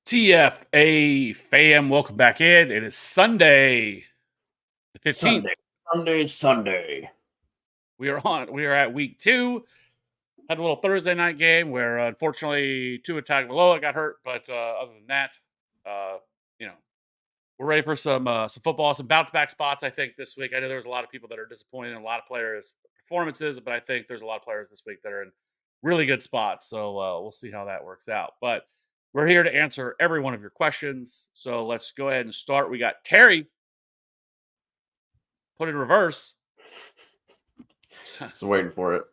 TFA fam, welcome back in. It is Sunday, the 15th. Sunday. We are at week 2. Had a little Thursday night game where unfortunately Tua Tagovailoa got hurt, but other than that, uh, you know, we're ready for some football, some bounce back spots. I think this week. I know there's a lot of people that are disappointed in a lot of players' performances, but I think there's a lot of players this week that are in really good spots. So we'll see how that works out. But we're here to answer every one of your questions. So let's go ahead and start. We got Terry put in reverse. Just waiting for it.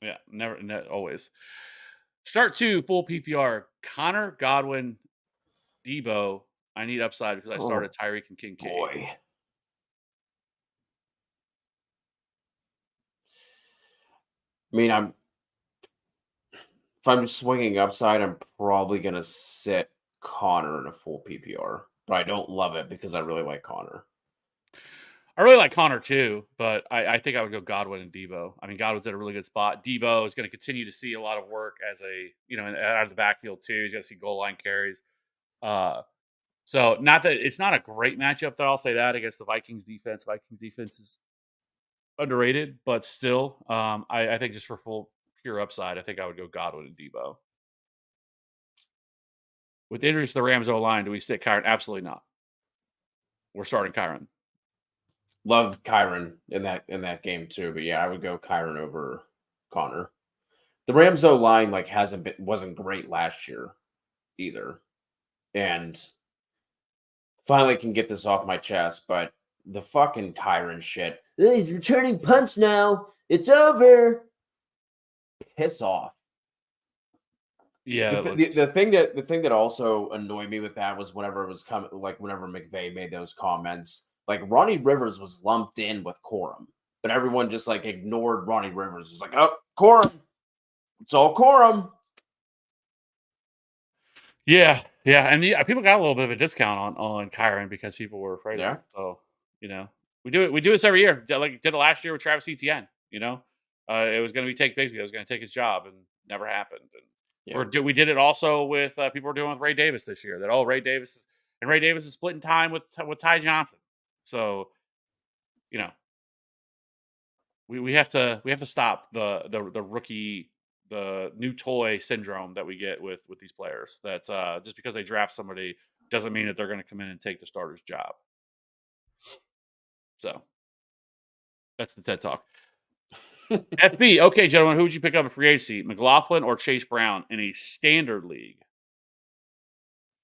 Yeah, never, always. Start 2, full PPR. Connor, Godwin, Debo. I need upside because I started Tyreek and Kincaid. Boy. I mean, if I'm just swinging upside, I'm probably going to sit Connor in a full PPR. But I don't love it because I really like Connor. I really like Connor too, but I think I would go Godwin and Debo. I mean, Godwin's at a really good spot. Debo is going to continue to see a lot of work as out of the backfield too. He's going to see goal line carries. So not that it's not a great matchup, though. I'll say that against the Vikings defense. Vikings defense is underrated, but still, I think just for full pure upside, I think I would go Godwin and Debo. With injuries to the Rams O line, do we sit Kyron? Absolutely not. We're starting Kyron. Love Kyron in that game too, but yeah, I would go Kyron over Connor. The Rams O line wasn't great last year either, and finally can get this off my chest. But the fucking Kyron shit. He's returning punts now. It's over. Piss off. Yeah, the thing that also annoyed me with that was whenever it was coming, like whenever McVay made those comments, like Ronnie Rivers was lumped in with Corum, but everyone just like ignored Ronnie Rivers. It's like, oh, Corum, it's all Corum. Yeah, and people got a little bit of a discount on Kyron because people were afraid of him. So we do this every year. Like did it last year with Travis Etienne. It was going to be Take Bigsby. It was going to take his job, and never happened. And we did it also with people were doing with Ray Davis this year. That Ray Davis is splitting time with Ty Johnson. So, we have to stop the rookie, the new toy syndrome that we get with these players. That just because they draft somebody doesn't mean that they're going to come in and take the starter's job. So that's the TED Talk. FB, okay, gentlemen, who would you pick up in free agency, McLaughlin or Chase Brown in a standard league?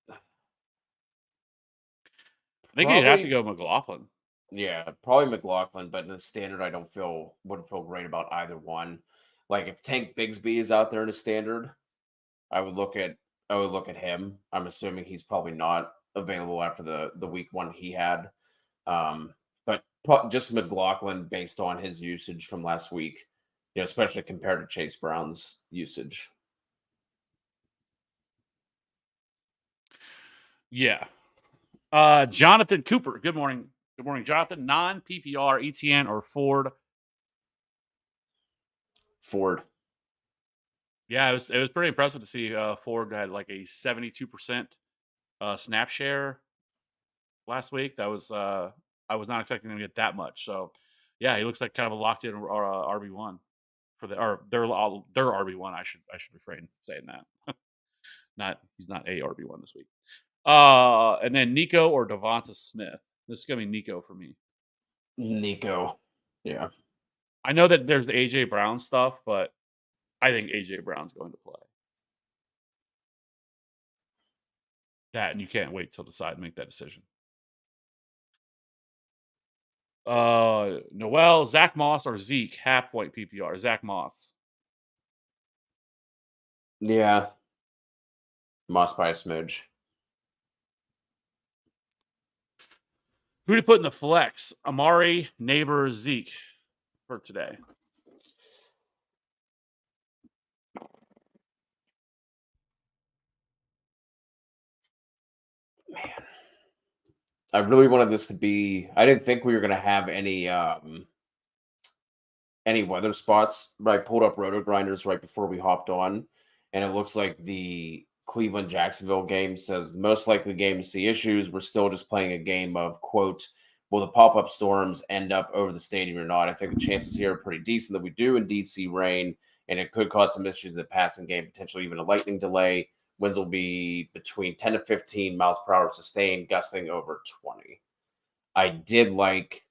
I think you'd have to go McLaughlin. Yeah, probably McLaughlin, but in the standard, I wouldn't feel great about either one. Like if Tank Bigsby is out there in a standard, I would look at him. I'm assuming he's probably not available after the week 1 he had. But just McLaughlin based on his usage from last week, especially compared to Chase Brown's usage. Yeah. Jonathan Cooper. Good morning. Good morning, Jonathan. Non-PPR, ETN or Ford? Ford. Yeah, it was pretty impressive to see Ford had like a 72% snap share last week. That was I was not expecting him to get that much. So, yeah, he looks like kind of a locked in RB1 for their RB1. I should refrain from saying that. He's not a RB1 this week. And then Nico or Devonta Smith. This is gonna be Nico for me. Nico, yeah. I know that there's the AJ Brown stuff, but I think AJ Brown's going to play. That, and you can't wait till decide and make that decision. Noel, Zach Moss, or Zeke, half point PPR. Zach Moss. Yeah. Moss by a smidge. Who to put in the flex? Amari, Neighbor, Zeke for today. Man, I really wanted this to be. I didn't think we were going to have any weather spots, but I pulled up Roto Grinders right before we hopped on, and it looks like the Cleveland Jacksonville game says most likely game to see issues. We're still just playing a game of quote, will the pop-up storms end up over the stadium or not? I think the chances here are pretty decent that we do indeed see rain, and it could cause some issues in the passing game, potentially even a lightning delay. Winds will be between 10 to 15 miles per hour sustained, gusting over 20. I did like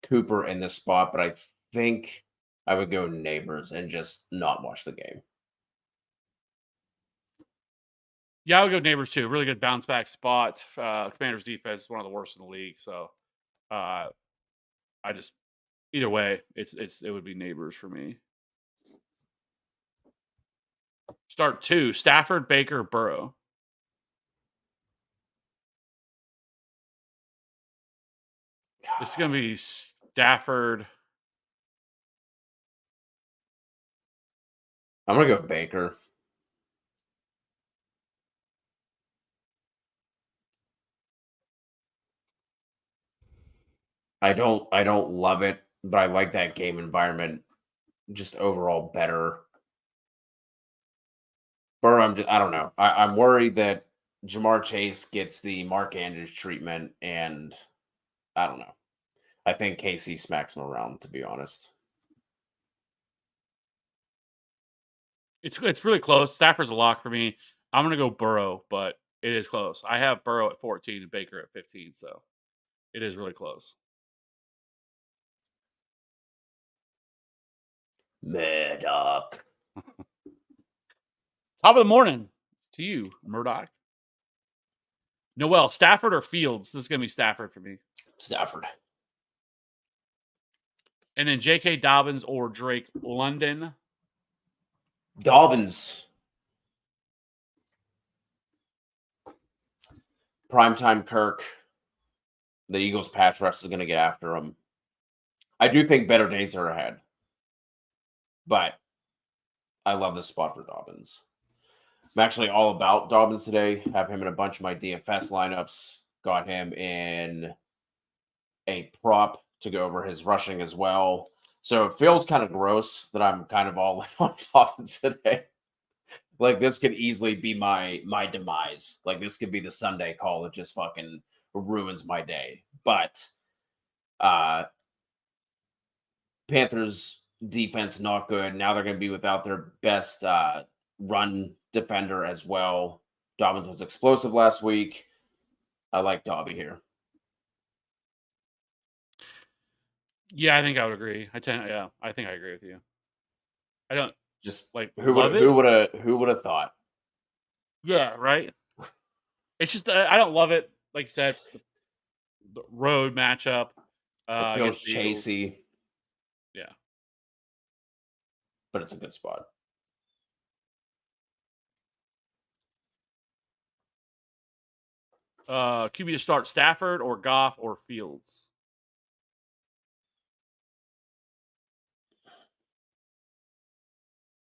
Cooper in this spot, but I think I would go Neighbors and just not watch the game. Yeah, I would go Neighbors too. Really good bounce back spot. Commanders defense is one of the worst in the league. So I just either way, it would be Neighbors for me. Start 2, Stafford, Baker, Burrow. This is gonna be Stafford. I'm gonna go Baker. I don't love it, but I like that game environment just overall better. Burrow, I don't know. I'm worried that Jamar Chase gets the Mark Andrews treatment, and I don't know. I think KC smacks him around, to be honest. It's really close. Stafford's a lock for me. I'm gonna go Burrow, but it is close. I have Burrow at 14 and Baker at 15, so it is really close. Murdoch. Top of the morning to you, Murdoch. Noel, Stafford or Fields? This is gonna be Stafford for me. Stafford. And then J.K. Dobbins or Drake London. Dobbins. Primetime Kirk. The Eagles pass rush is going to get after him. I do think better days are ahead. But I love this spot for Dobbins. I'm actually all about Dobbins today. Have him in a bunch of my DFS lineups. Got him in a prop to go over his rushing as well. So it feels kind of gross that I'm kind of all in on Dobbins today. Like this could easily be my demise. Like this could be the Sunday call that just fucking ruins my day. But Panthers defense not good. Now they're going to be without their best run defender as well. Dobbins was explosive last week. I like Dobby here. Yeah, I think I would agree. I think I agree with you. I don't just like who love would it. who would have thought? Yeah, right. It's just I don't love it. Like you said, the road matchup It feels against the Eagles. chasey, Yeah. but it's a good spot. QB to start Stafford or Goff or Fields.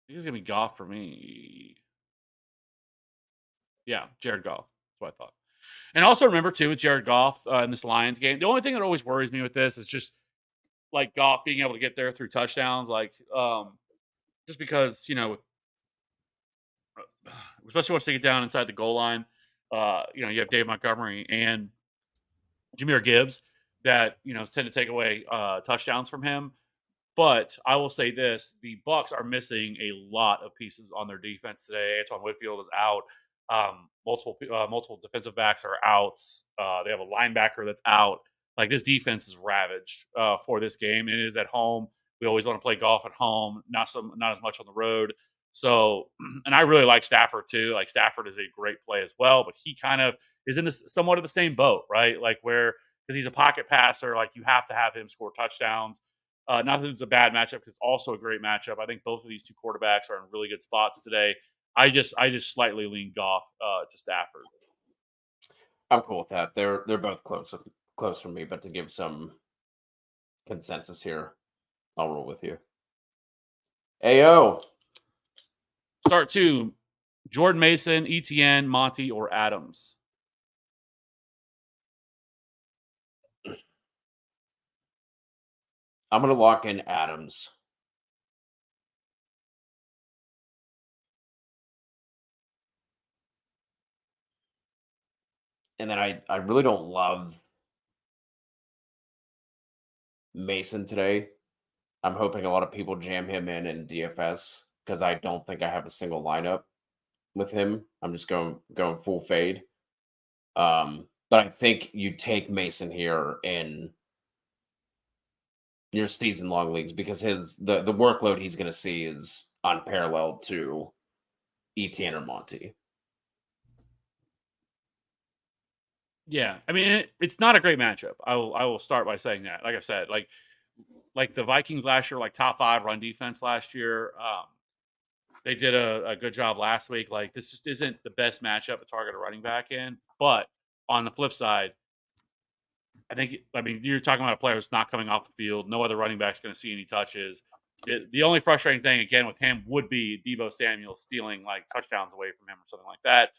I think it's gonna be Goff for me. Yeah, Jared Goff. That's what I thought. And also remember too with Jared Goff in this Lions game, the only thing that always worries me with this is just like Goff being able to get there through touchdowns, like just because especially once they get down inside the goal line, you have Dave Montgomery and Jahmyr Gibbs that tend to take away touchdowns from him. But I will say this: the Bucks are missing a lot of pieces on their defense today. Antoine Whitfield is out. Multiple defensive backs are out. They have a linebacker that's out. Like this defense is ravaged for this game. And it is at home. We always want to play golf at home, not as much on the road. So, and I really like Stafford too. Like Stafford is a great play as well, but he kind of is in this somewhat of the same boat, right? Like where because he's a pocket passer, like you have to have him score touchdowns. Not that it's a bad matchup, because it's also a great matchup. I think both of these two quarterbacks are in really good spots today. I just slightly lean Goff to Stafford. I'm cool with that. They're both close for me, but to give some consensus here, I'll roll with you. Ayo. Start 2, Jordan Mason, ETN, Monty, or Adams. I'm going to lock in Adams. And then I really don't love Mason today. I'm hoping a lot of people jam him in DFS because I don't think I have a single lineup with him. I'm just going full fade. But I think you take Mason here in your season long leagues because the workload he's going to see is unparalleled to Etienne or Monty. Yeah, I mean it's not a great matchup. I will start by saying that. Like I said, like the Vikings last year, like top 5 run defense last year. They did a good job last week. Like this just isn't the best matchup to target a running back in. But on the flip side, I mean you're talking about a player who's not coming off the field. No other running back's going to see any touches. The only frustrating thing again with him would be Deebo Samuel stealing like touchdowns away from him or something like that.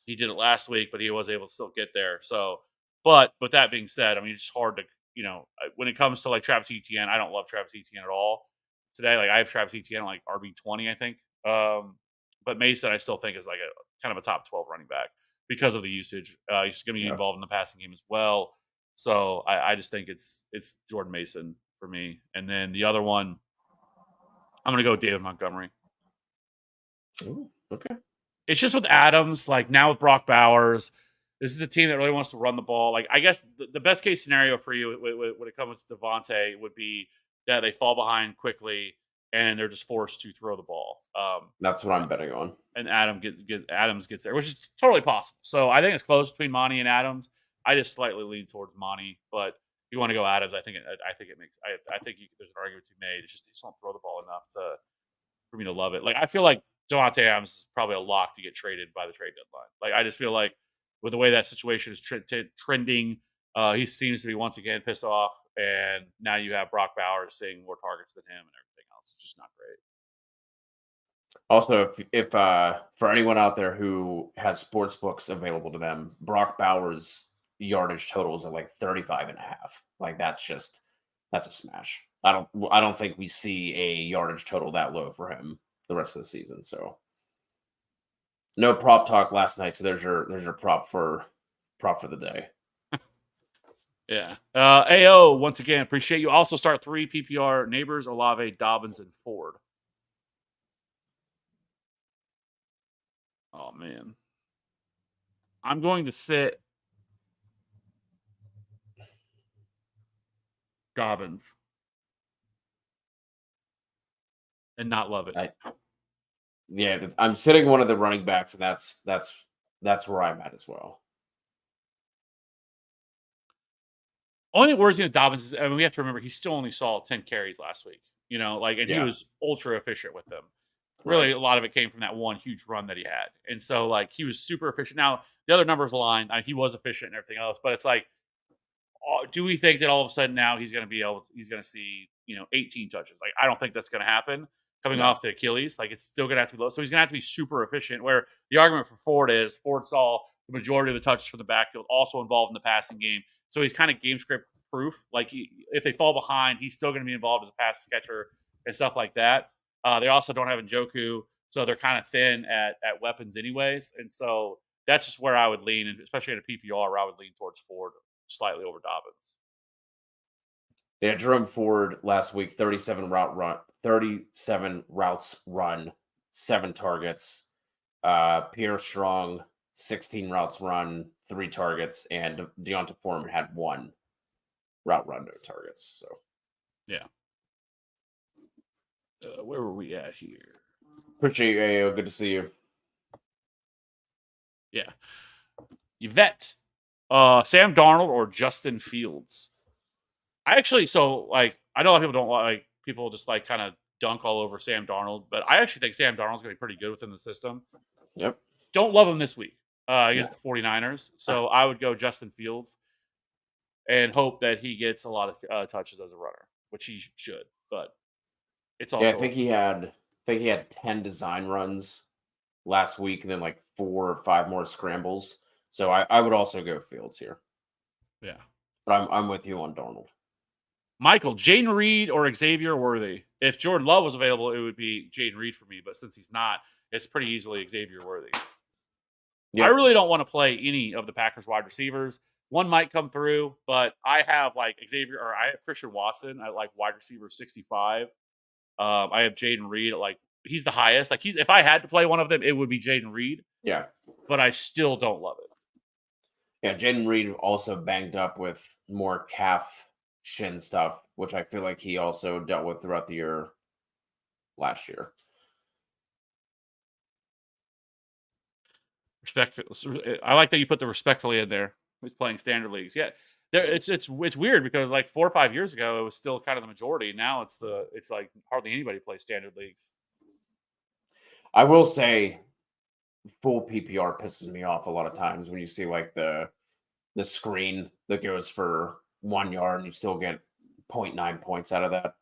He did it last week, but he was able to still get there. So, but with that being said, I mean, it's hard to, when it comes to like Travis Etienne, I don't love Travis Etienne at all today. Like I have Travis Etienne like RB20, I think. But Mason, I still think is like a kind of a top 12 running back because of the usage. He's going to be involved in the passing game as well. So I just think it's Jordan Mason for me. And then the other one, I'm going to go with David Montgomery. Ooh, okay. It's just with Adams, like now with Brock Bowers, this is a team that really wants to run the ball. Like I guess the best case scenario for you when it comes to Devontae would be that they fall behind quickly and they're just forced to throw the ball. That's what I'm betting on. And Adams gets there, which is totally possible. So I think it's close between Monty and Adams. I just slightly lean towards Monty, but if you want to go Adams, I think it makes. I think there's an argument to be made. It's just they just don't throw the ball enough for me to love it. Like I feel like Devontae Adams is probably a lock to get traded by the trade deadline. Like I just feel like with the way that situation is trending, he seems to be once again pissed off, and now you have Brock Bowers seeing more targets than him and everything else. It's just not great. Also, if for anyone out there who has sports books available to them, Brock Bowers' yardage totals are like 35.5. Like that's a smash. I don't think we see a yardage total that low for him the rest of the season. So no prop talk last night. So there's your prop for the day. Yeah. AO, once again, appreciate you. Also start 3 PPR Neighbors, Olave, Dobbins, and Ford. Oh, man. I'm going to sit Dobbins and not love it. Yeah, I'm sitting one of the running backs, and that's where I'm at as well. Only thing worries me with Dobbins is, I mean, we have to remember he still only saw 10 carries last week. He was ultra efficient with them. Really, a lot of it came from that one huge run that he had. And so, like, he was super efficient. Now, the other numbers aligned. He was efficient and everything else. But it's like, do we think that all of a sudden now he's going to see, 18 touches? Like, I don't think that's going to happen coming off the Achilles. Like, it's still going to have to be low. So he's going to have to be super efficient. Where the argument for Ford saw the majority of the touches from the backfield, also involved in the passing game. So he's kind of game script proof. Like, if they fall behind, he's still going to be involved as a pass catcher and stuff like that. They also don't have Njoku, so they're kind of thin at weapons anyways. And so that's just where I would lean, and especially in a PPR, where I would lean towards Ford slightly over Dobbins. Yeah, Jerome Ford last week, 37 routes run, 7 targets. Pierre Strong, 16 routes run, 3 targets, and Deonta Foreman had 1 route run, no targets. So, yeah. Where were we at here? Appreciate you, AO. Good to see you. Yeah. Yvette. Sam Darnold or Justin Fields? I know a lot of people don't like, people just like kind of dunk all over Sam Darnold, but I actually think Sam Darnold's going to be pretty good within the system. Yep. Don't love him this week against the 49ers. So I would go Justin Fields and hope that he gets a lot of touches as a runner, which he should, but it's also. Yeah, I think he had 10 design runs last week and then like 4 or 5 more scrambles. So I would also go Fields here. Yeah. But I'm with you on Darnold. Michael, Jaden Reed or Xavier Worthy? If Jordan Love was available, it would be Jaden Reed for me. But since he's not, it's pretty easily Xavier Worthy. I Yep. really don't want to play any of the Packers wide receivers. One might come through, but I have like Xavier or I have Christian Watson at like wide receiver 65. I have Jaden Reed at like he's the highest. Like he's if I had to play one of them, it would be Jaden Reed, Yeah. but I still don't love it. Yeah. Jaden Reed also banged up with more calf shin stuff, which I feel like he also dealt with throughout the year last year. I like that you put the respectfully in there. He's playing standard leagues. Yeah. It's weird because like 4 or 5 years ago it was still kind of the majority. Now it's like hardly anybody plays standard leagues. I will say full PPR pisses me off a lot of times when you see like the screen that goes for 1 yard and you still get 0.9 points out of that.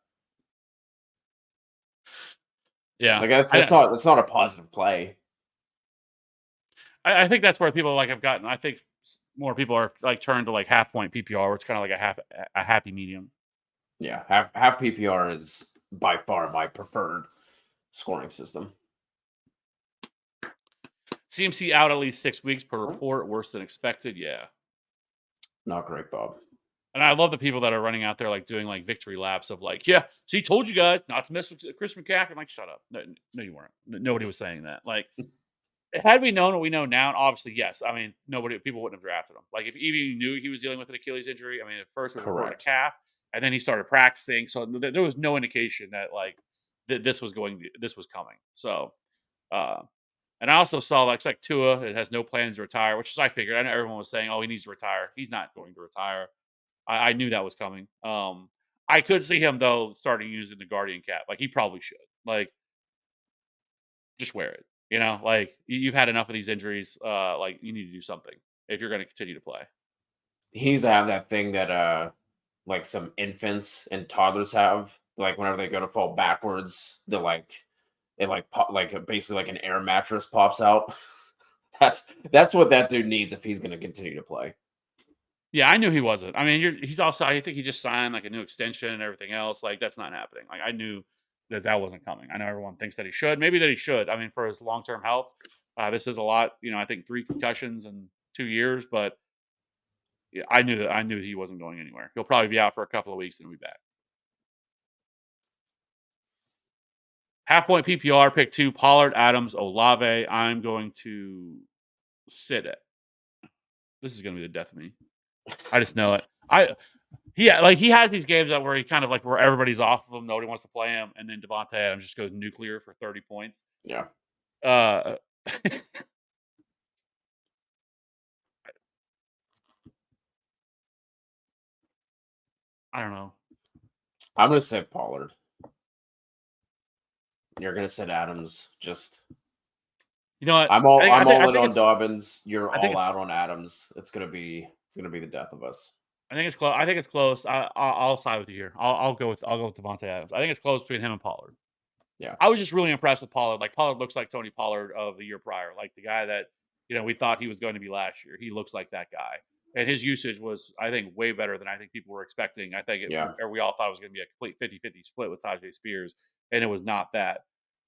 Yeah. Like that's not a positive play. I think that's where people like have gotten. I think more people are like turned to like half point PPR, where it's kind of like a happy medium. Yeah, half PPR is by far my preferred scoring system. CMC out at least 6 weeks per report, worse than expected. Yeah, Not great, Bob. and I love the people that are running out there like doing like victory laps of like, yeah, so he told you guys not to mess with Chris McCaffrey. I'm like, shut up. No, you weren't. Nobody was saying that. Like, had we known what we know now, obviously yes. I mean, people wouldn't have drafted him. Like if Evie knew he was dealing with an Achilles injury, I mean, at first it was reported a Correct. calf, and then he started practicing, so there was no indication that like this was coming. So, uh, and I also saw like it's like Tua, it has no plans to retire, which is I figured. I know everyone was saying, oh, he needs to retire. He's not going to retire. I knew that was coming. I could see him though starting using the Guardian cap. Like he probably should. Like just wear it. You know, like you've had enough of these injuries. Like you need to do something if you're going to continue to play. He needs to have that thing that like some infants and toddlers have. Like whenever they go to fall backwards, it like pop like basically like an air mattress pops out. That's what that dude needs if he's gonna continue to play. Yeah, I knew he wasn't. I mean, he's also. I think he just signed like a new extension and everything else. Like that's not happening. Like I knew that wasn't coming. I know everyone thinks that he should. Maybe that he should. I mean, for his long term health, this is a lot. You know, I think 3 concussions in 2 years, but yeah, I knew he wasn't going anywhere. He'll probably be out for a couple of weeks and he'll be back. Half point PPR, pick 2, Pollard, Adams, Olave. I'm going to sit it. This is going to be the death of me. I just know it. He has these games that where he kind of like where everybody's off of him, nobody wants to play him, and then Devontae Adams just goes nuclear for 30 points. Yeah. Uh, I don't know. I'm gonna say Pollard. You're gonna sit Adams. Just You know what? I'm all I I'm think, I all in think on it's Dobbins. You're I think all it's out on Adams. It's gonna be the death of us. I think it's close. I think it's close. I'll side with you here. I'll go with Devontae Adams. I think it's close between him and Pollard. Yeah. I was just really impressed with Pollard. Like Pollard looks like Tony Pollard of the year prior, like the guy that we thought he was going to be last year. He looks like that guy, and his usage was, I think, way better than I think people were expecting. I think Yeah. or we all thought it was going to be a complete 50-50 split with Tajay Spears, and it was not that.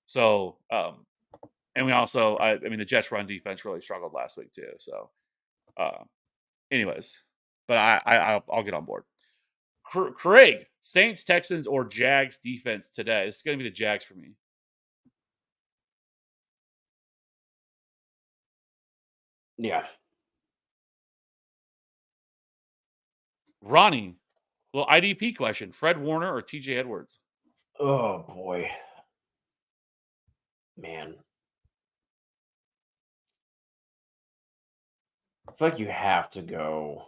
So, and we also, I mean, the Jets' run defense really struggled last week too. So, uh, anyways, but I'll get on board. Craig, Saints, Texans, or Jags defense today? This is going to be the Jags for me. Yeah. Ronnie, little IDP question: Fred Warner or TJ Edwards? Oh boy. Man. I feel like you have to go.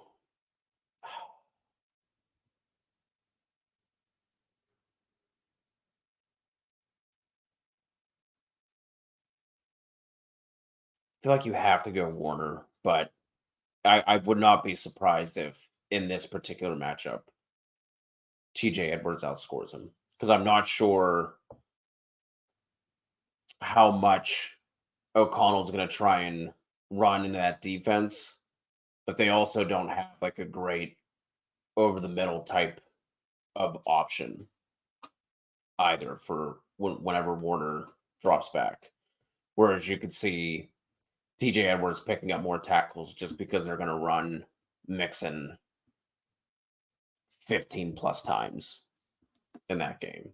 I feel like you have to go Warner, but I would not be surprised if in this particular matchup TJ Edwards outscores him. Because I'm not sure how much O'Connell's gonna try and run into that defense, but they also don't have like a great over the middle type of option either for whenever Warner drops back. Whereas you could see TJ Edwards picking up more tackles just because they're going to run Mixon 15 plus times in that game.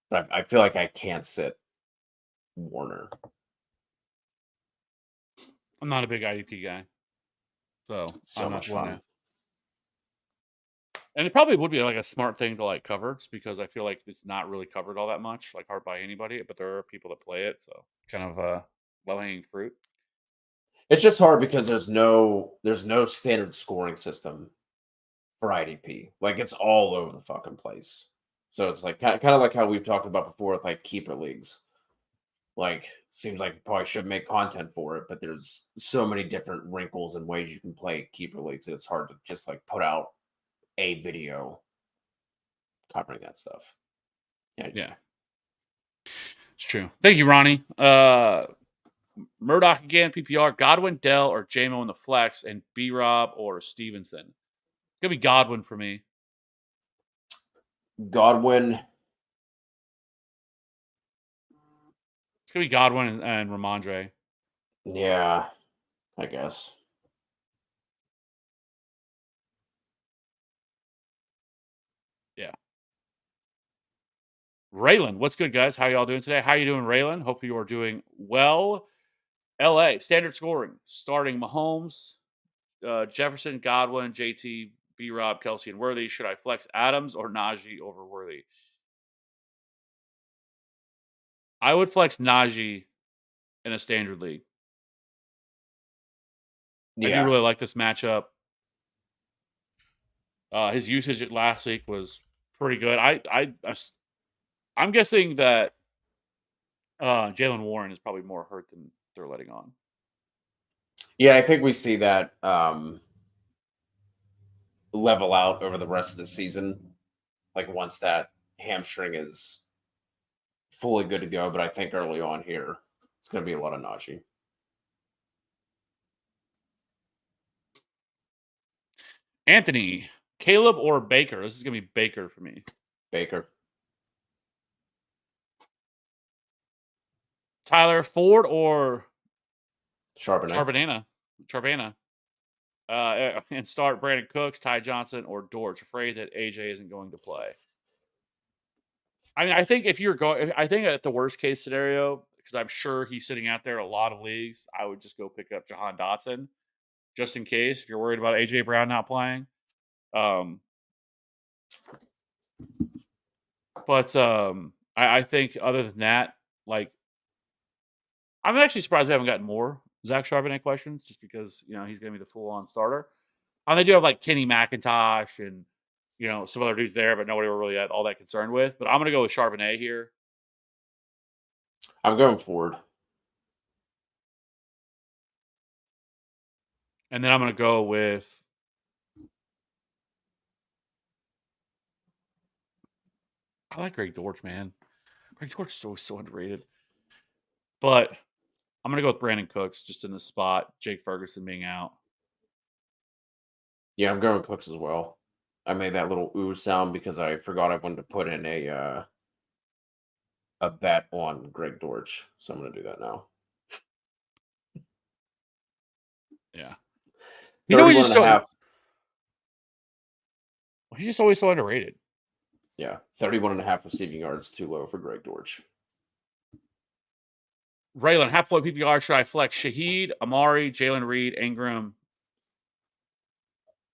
But I feel like I can't sit Warner. I'm not a big IDP guy, so So I'm not much one fun. to. And it probably would be like a smart thing to like cover, just because I feel like it's not really covered all that much, like hard by anybody. But there are people that play it, so kind of low hanging fruit. It's just hard because there's no standard scoring system for IDP. Like it's all over the fucking place. So it's like kind of like how we've talked about before with like keeper leagues. Like seems like you probably should make content for it, but there's so many different wrinkles and ways you can play keeper leagues. It's hard to just like put out a video covering that stuff. Yeah. Yeah, it's true. Thank you, Ronnie. Murdoch again, PPR, Godwin, Dell, or JMO in the flex, and B Rob or Stevenson. It's gonna be Godwin for me. Godwin. It's gonna be Godwin and Ramondre. Yeah, I guess. Yeah. Raylan, what's good, guys? How y'all doing today? How you doing, Raylan? Hope you are doing well. LA, standard scoring, starting Mahomes, Jefferson, Godwin, JT, B Rob, Kelsey, and Worthy. Should I flex Adams or Najee over Worthy? I would flex Najee in a standard league. I do Yeah. really like this matchup. His usage last week was pretty good. I'm guessing that Jalen Warren is probably more hurt than they're letting on. Yeah, I think we see that level out over the rest of the season. Like once that hamstring is fully good to go, but I think early on here it's going to be a lot of Najee. Anthony, Caleb, or Baker? This is gonna be Baker for me. Baker. Tyler, Ford, or Charbonnet. Charbonnet. And start Brandon Cooks, Ty Johnson, or Dortch. Afraid that AJ isn't going to play. I mean, I think if you're going, I think at the worst case scenario, because I'm sure he's sitting out there in a lot of leagues, I would just go pick up Jahan Dotson, just in case if you're worried about AJ Brown not playing. But I think other than that, like, I'm actually surprised we haven't gotten more Zach Charbonnet questions, just because he's going to be the full-on starter. And they do have like Kenny McIntosh and some other dudes there, but nobody we're really all that concerned with. But I'm going to go with Charbonnet here. I'm going Ford. And then I'm going to go with I like Greg Dortch, man. Greg Dortch is always so underrated. But I'm going to go with Brandon Cooks just in the spot, Jake Ferguson being out. Yeah, I'm going Cooks as well. I made that little ooh sound because I forgot I wanted to put in a bet on Greg Dortch. So I'm going to do that now. Yeah. He's always just so half. He's just always so underrated. Yeah, 31.5 receiving yards, too low for Greg Dortch. Raylan, half-point PPR, should I flex Shaheed, Amari, Jalen Reed, Ingram,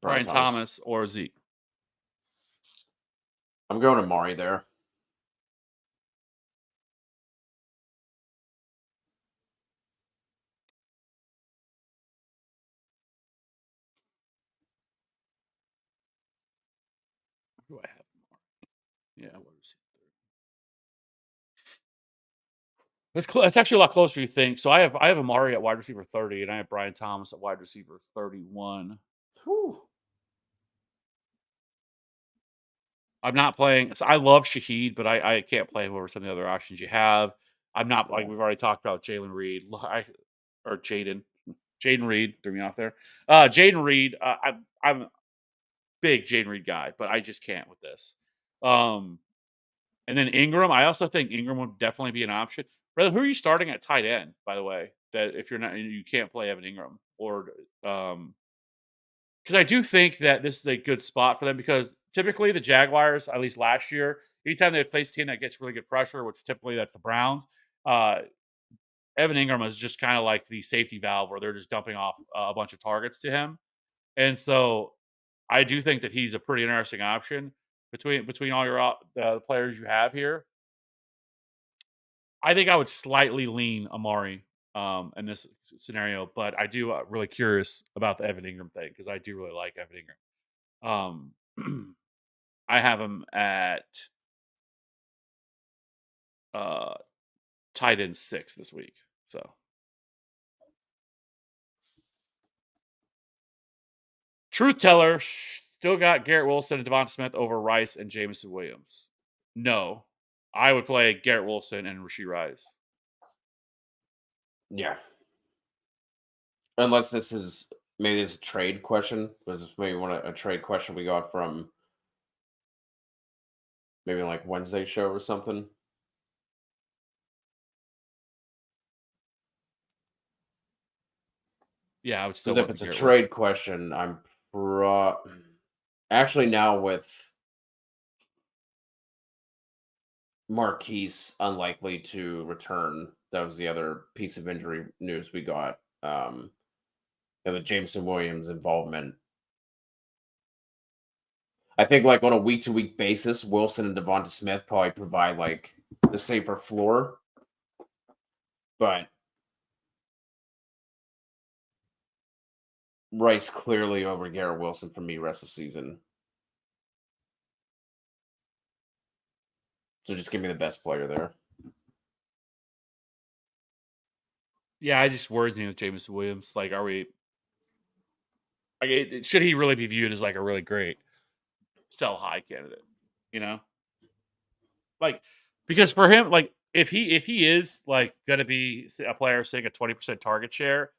Brian Thomas, or Zeke? I'm going Amari there. Who do I have? Yeah, what is it? It's actually a lot closer than you think. So I have Amari at wide receiver 30, and I have Brian Thomas at wide receiver 31. Whew. I'm not playing. So I love Shaheed, but I can't play him over some of the other options you have. I'm not like we've already talked about Jalen Reed or Jaden Reed threw me off there. Jaden Reed, I'm a big Jaden Reed guy, but I just can't with this. And then Ingram, I also think Ingram would definitely be an option. Brother, who are you starting at tight end, by the way? that if you're not, you can't play Evan Ingram or because I do think that this is a good spot for them because typically the Jaguars, at least last year, anytime they face a team that gets really good pressure, which typically that's the Browns, uh, Evan Ingram is just kind of like the safety valve where they're just dumping off a bunch of targets to him. And so I do think that he's a pretty interesting option between all your the players you have here. I think I would slightly lean Amari in this scenario, but I do really curious about the Evan Ingram thing because I do really like Evan Ingram. I have him at uh, tight end 6 this week. So truth teller still got Garrett Wilson and Devonta Smith over Rice and Jameson Williams. No, I would play Garrett Wilson and Rashee Rice. Yeah. Unless this is maybe this is a trade question. This is maybe a trade question we got from maybe like Wednesday show or something. Yeah, I would still Because if want it's a Garrett trade Wilson. question, I'm actually now with Marquise unlikely to return. That was the other piece of injury news we got. And with Jameson Williams' involvement. I think like on a week to week basis, Wilson and Devonta Smith probably provide like the safer floor. But Rice clearly over Garrett Wilson for me rest of the season. So just give me the best player there. Yeah, I just worries me with Jameson Williams. Like, are we? Like, should he really be viewed as like a really great sell high candidate? You know, like because for him, like if he is like going to be a player seeing a 20% target share,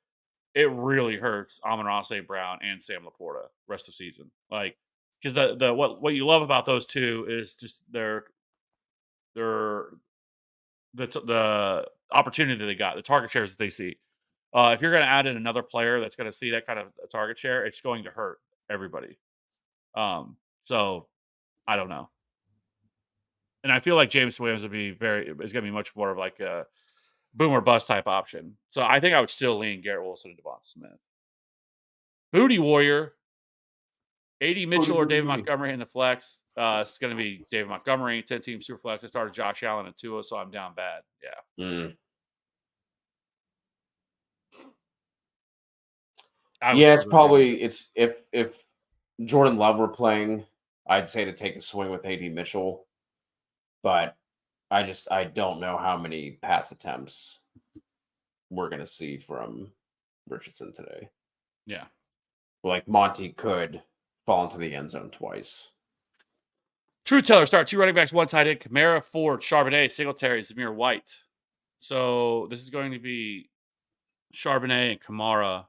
it really hurts Amon-Ra St. Brown and Sam Laporta rest of season. Like because the what you love about those two is just their the opportunity that they got, the target shares that they see. If you're going to add in another player that's going to see that kind of a target share, it's going to hurt everybody. So I don't know, and I feel like James Williams is going to be much more of like a boom or bust type option. So I think I would still lean Garrett Wilson and Devonta Smith. Booty Warrior, AD Mitchell or David Montgomery in the flex. It's going to be David Montgomery, 10-team super flex. I started Josh Allen at 2, so I'm down bad. Yeah. Yeah, it's probably if Jordan Love were playing, I'd say to take a swing with AD Mitchell, but I don't know how many pass attempts we're gonna see from Richardson today. Yeah. Like Monty could fall into the end zone twice. True Teller start 2 running backs, 1 tight end, Kamara, Ford, Charbonnet, Singletary, Zamir White. So this is going to be Charbonnet and Kamara.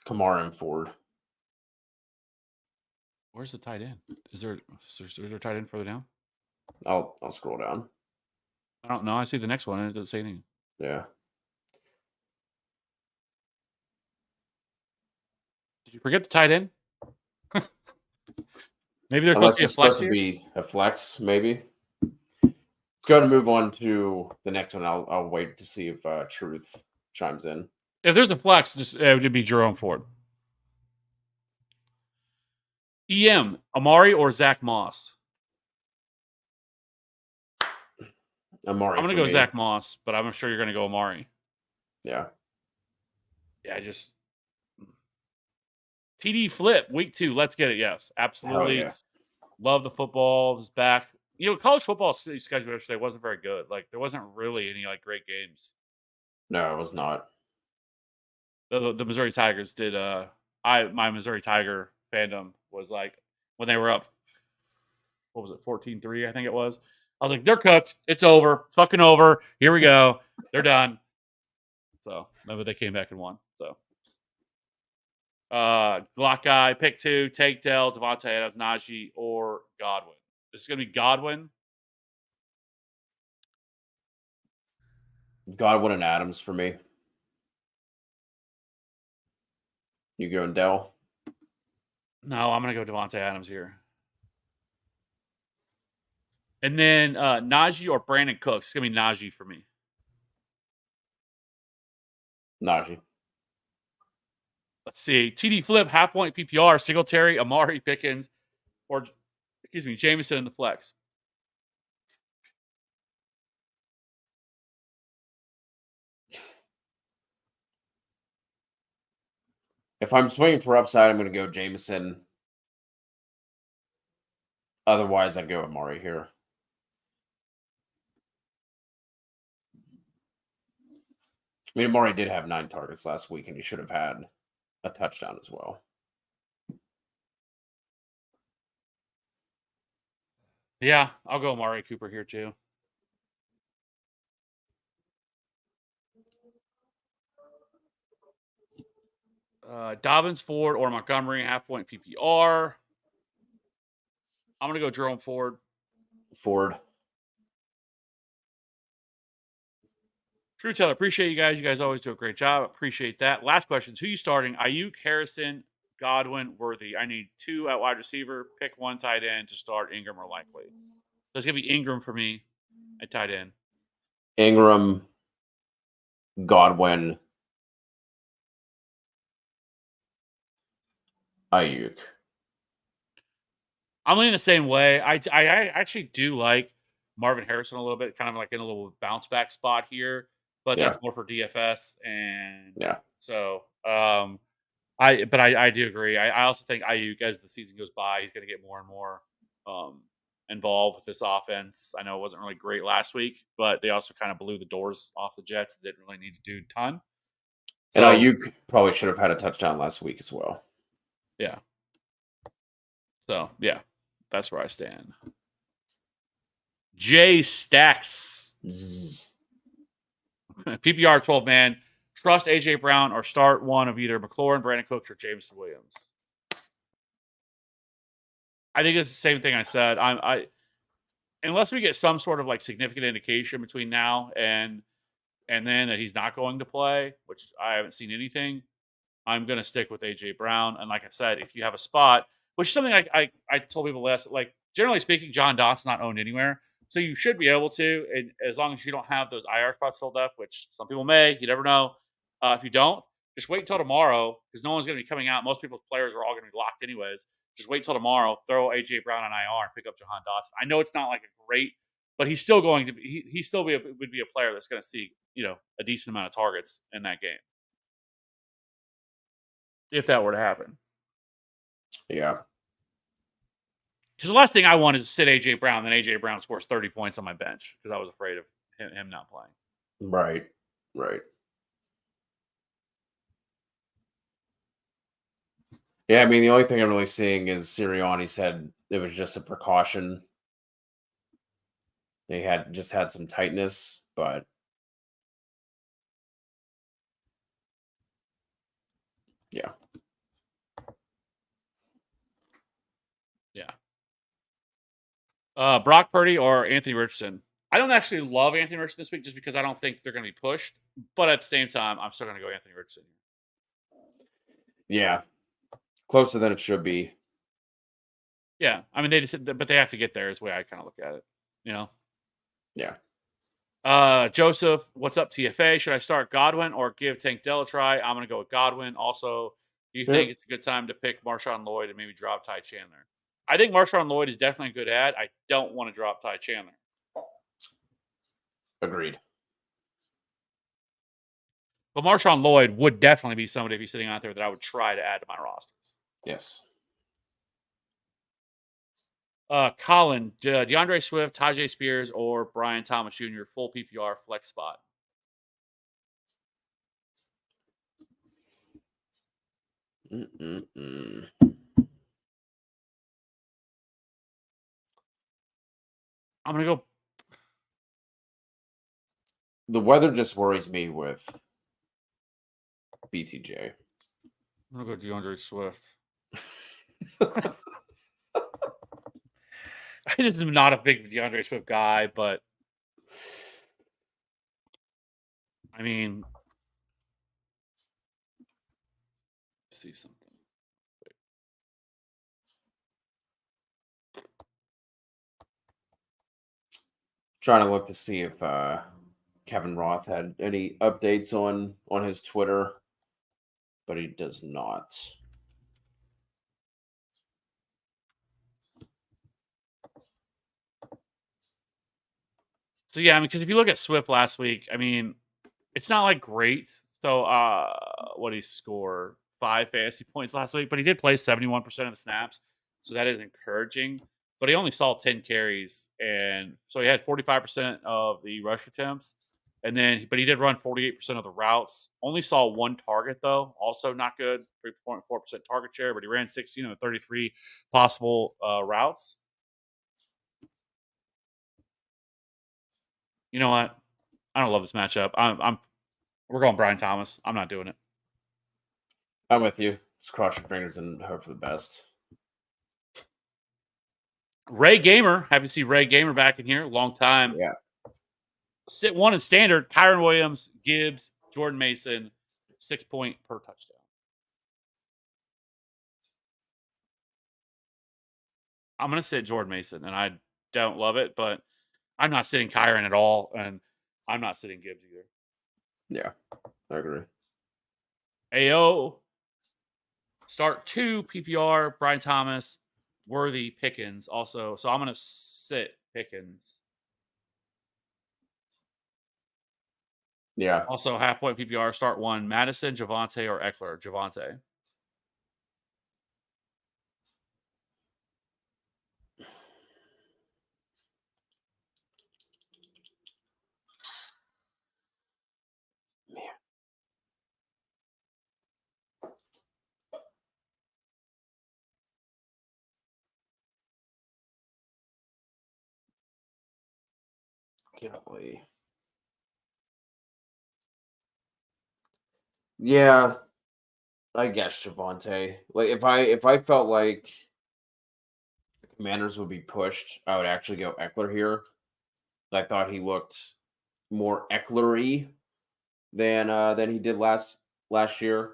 Kamara and Ford. Where's the tight end? Is there a tight end further down? I'll scroll down. I don't know. I see the next one and it doesn't say anything. Yeah. Did you forget the tight end? Maybe there's Unless supposed it's to be a flex supposed to be a flex, maybe. Let's go ahead and move on to the next one. I'll wait to see if Truth chimes in. If there's a flex, just it would be Jerome Ford. EM, Amari or Zach Moss? Amari. I'm going to go Zach Moss, but I'm sure you're going to go Amari. Yeah. Yeah, just TD flip week 2. Let's get it. Yes, absolutely. Yeah. Love the football. Is back. You know, college football schedule yesterday wasn't very good. Like there wasn't really any like great games. No, it was not. The Missouri Tigers did. My Missouri Tiger fandom was like when they were up. What was it? 14-3, I think it was. I was like, they're cooked. It's over. It's fucking over. Here we go. They're done. So maybe they came back and won. So Glock guy, pick 2, take Dell, Devontae Adams, Najee, or Godwin. This is gonna be Godwin. Godwin and Adams for me. You going Dell? No, I'm gonna go Devontae Adams here. And then Najee or Brandon Cooks. It's gonna be Najee for me. Najee. Let's see. TD Flip, half point PPR, Singletary, Amari Pickens, or excuse me, Jameson in the flex. If I'm swinging for upside, I'm going to go Jameson. Otherwise, I'd go Amari here. I mean, Amari did have 9 targets last week, and he should have had a touchdown as well. Yeah, I'll go Amari Cooper here too. Dobbins, Ford, or Montgomery, half point PPR. I'm gonna go Jerome Ford. Ford. True Taylor, appreciate you guys. You guys always do a great job. Appreciate that. Last question: who you starting? Ayuk, Harrison, Godwin, Worthy. I need 2 at wide receiver. Pick 1 tight end to start. Ingram or Likely. So it's gonna be Ingram for me at tight end. Ingram, Godwin, Ayuk. I'm leaning the same way. I actually do like Marvin Harrison a little bit, kind of like in a little bounce back spot here, but Yeah. that's more for DFS. And Yeah. so I do agree. I also think Ayuk, as the season goes by, he's going to get more and more involved with this offense. I know it wasn't really great last week, but they also kind of blew the doors off the Jets. Didn't really need to do a ton. And So, Ayuk probably should have had a touchdown last week as well. yeah. So, yeah, that's where I stand. Jay Stacks. PPR 12 man. Trust AJ Brown or start one of either McLaurin, Brandon Cooks, or Jameson Williams. I think it's the same thing I said. Unless we get some sort of like significant indication between now and then that he's not going to play, which I haven't seen anything, I'm going to stick with AJ Brown. And like I said, if you have a spot, which is something I told people last, like generally speaking, John Doss's not owned anywhere. So you should be able to, and as long as you don't have those IR spots filled up, which some people may, you never know. If you don't, just wait until tomorrow because no one's going to be coming out. Most people's players are all going to be locked anyways. Just wait till tomorrow, throw AJ Brown on IR and pick up Jahan Dotson. I know it's not like a great, but he's still going to be, he still would be a player that's going to see, a decent amount of targets in that game. If that were to happen. Yeah. Because the last thing I want is to sit AJ Brown, then AJ Brown scores 30 points on my bench because I was afraid of him not playing. Right. Right. Yeah, I mean, the only thing I'm really seeing is Sirianni said it was just a precaution. They had some tightness, but yeah. Yeah. Brock Purdy or Anthony Richardson. I don't actually love Anthony Richardson this week just because I don't think they're going to be pushed. But at the same time, I'm still going to go Anthony Richardson. Yeah. Closer than it should be. Yeah. I mean, but they have to get there is the way I kind of look at it. Yeah. Joseph, what's up, TFA? Should I start Godwin or give Tank Dell a try? I'm going to go with Godwin. Also, do you think it's a good time to pick Marshawn Lloyd and maybe drop Ty Chandler? I think Marshawn Lloyd is definitely a good ad. I don't want to drop Ty Chandler. Agreed. But Marshawn Lloyd would definitely be somebody if he's sitting out there that I would try to add to my rosters. Yes. Colin, DeAndre Swift, Tajay Spears, or Brian Thomas Jr. full PPR flex spot. Mm-mm-mm. I'm going to go. The weather just worries me with BTJ. I'm going to go DeAndre Swift. I just am not a big DeAndre Swift guy, but I mean, let's see something. Trying to look to see if Kevin Roth had any updates on his Twitter, but he does not. So yeah, I mean, because if you look at Swift last week, I mean, it's not like great. So what did he score? 5 fantasy points last week, but he did play 71% of the snaps. So that is encouraging. But he only saw 10 carries, and so he had 45% of the rush attempts. And then but he did run 48% of the routes. Only saw one target though, also not good. 3.4% target share, but he ran 16 of the 33 possible routes. You know what? I don't love this matchup. We're going Brian Thomas. I'm not doing it. I'm with you. Just cross your fingers and hope for the best. Ray Gamer, happy to see Ray Gamer back in here. Long time. Yeah. Sit one in standard. Kyron Williams, Gibbs, Jordan Mason, 6 point per touchdown. I'm going to sit Jordan Mason, and I don't love it, but I'm not sitting Kyron at all, and I'm not sitting Gibbs either. Yeah, I agree. AO, start 2 PPR, Brian Thomas, Worthy, Pickens also. So I'm going to sit Pickens. Yeah. Also, half point PPR, start 1, Madison, Javonte, or Eckler. Javonte. Golly. Yeah, I guess Javante. Like if I felt like the Commanders would be pushed, I would actually go Eckler here. I thought he looked more Ecklery than he did last year.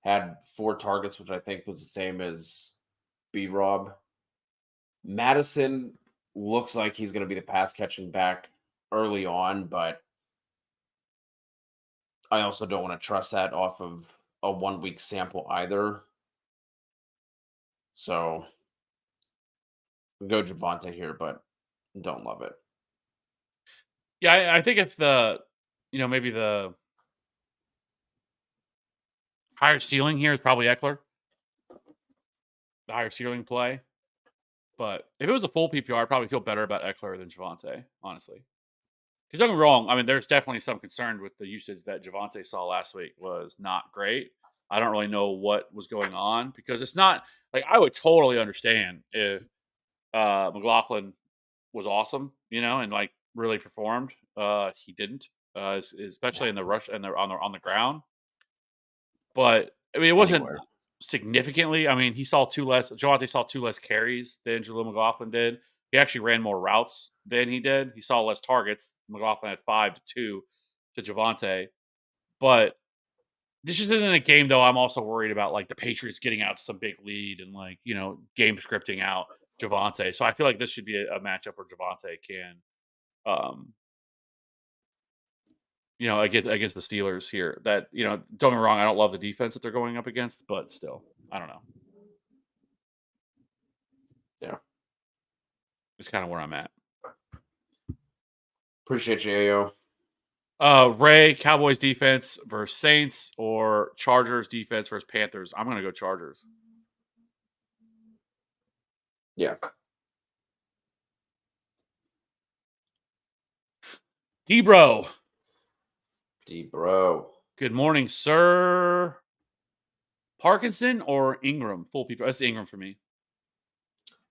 Had 4 targets, which I think was the same as B Rob. Madison looks like he's going to be the pass catching back early on, but I also don't want to trust that off of a 1 week sample either. So go Javante here, but don't love it. Yeah, I think if maybe the higher ceiling here is probably Eckler. The higher ceiling play. But if it was a full PPR, I'd probably feel better about Eckler than Javante, honestly. Because don't get me wrong, I mean, there's definitely some concern with the usage that Javante saw last week was not great. I don't really know what was going on because it's not like I would totally understand if McLaughlin was awesome, and like really performed. He didn't, especially in the rush and on the ground. But I mean, it wasn't Anywhere. significantly. I mean, Javante saw 2 less carries than Jaleel McLaughlin did. He actually ran more routes than he did. He saw less targets. McLaughlin had 5 to 2 to Javante. But this just isn't a game, though. I'm also worried about like the Patriots getting out to some big lead and like, game scripting out Javante. So I feel like this should be a matchup where Javante can um against the Steelers here. That, don't get me wrong, I don't love the defense that they're going up against, but still, I don't know. Yeah. It's kind of where I'm at. Appreciate you, AO. Ray, Cowboys defense versus Saints or Chargers defense versus Panthers. I'm going to go Chargers. Yeah. D-Bro. D-Bro. Good morning, sir. Parkinson or Ingram? Full people. That's Ingram for me.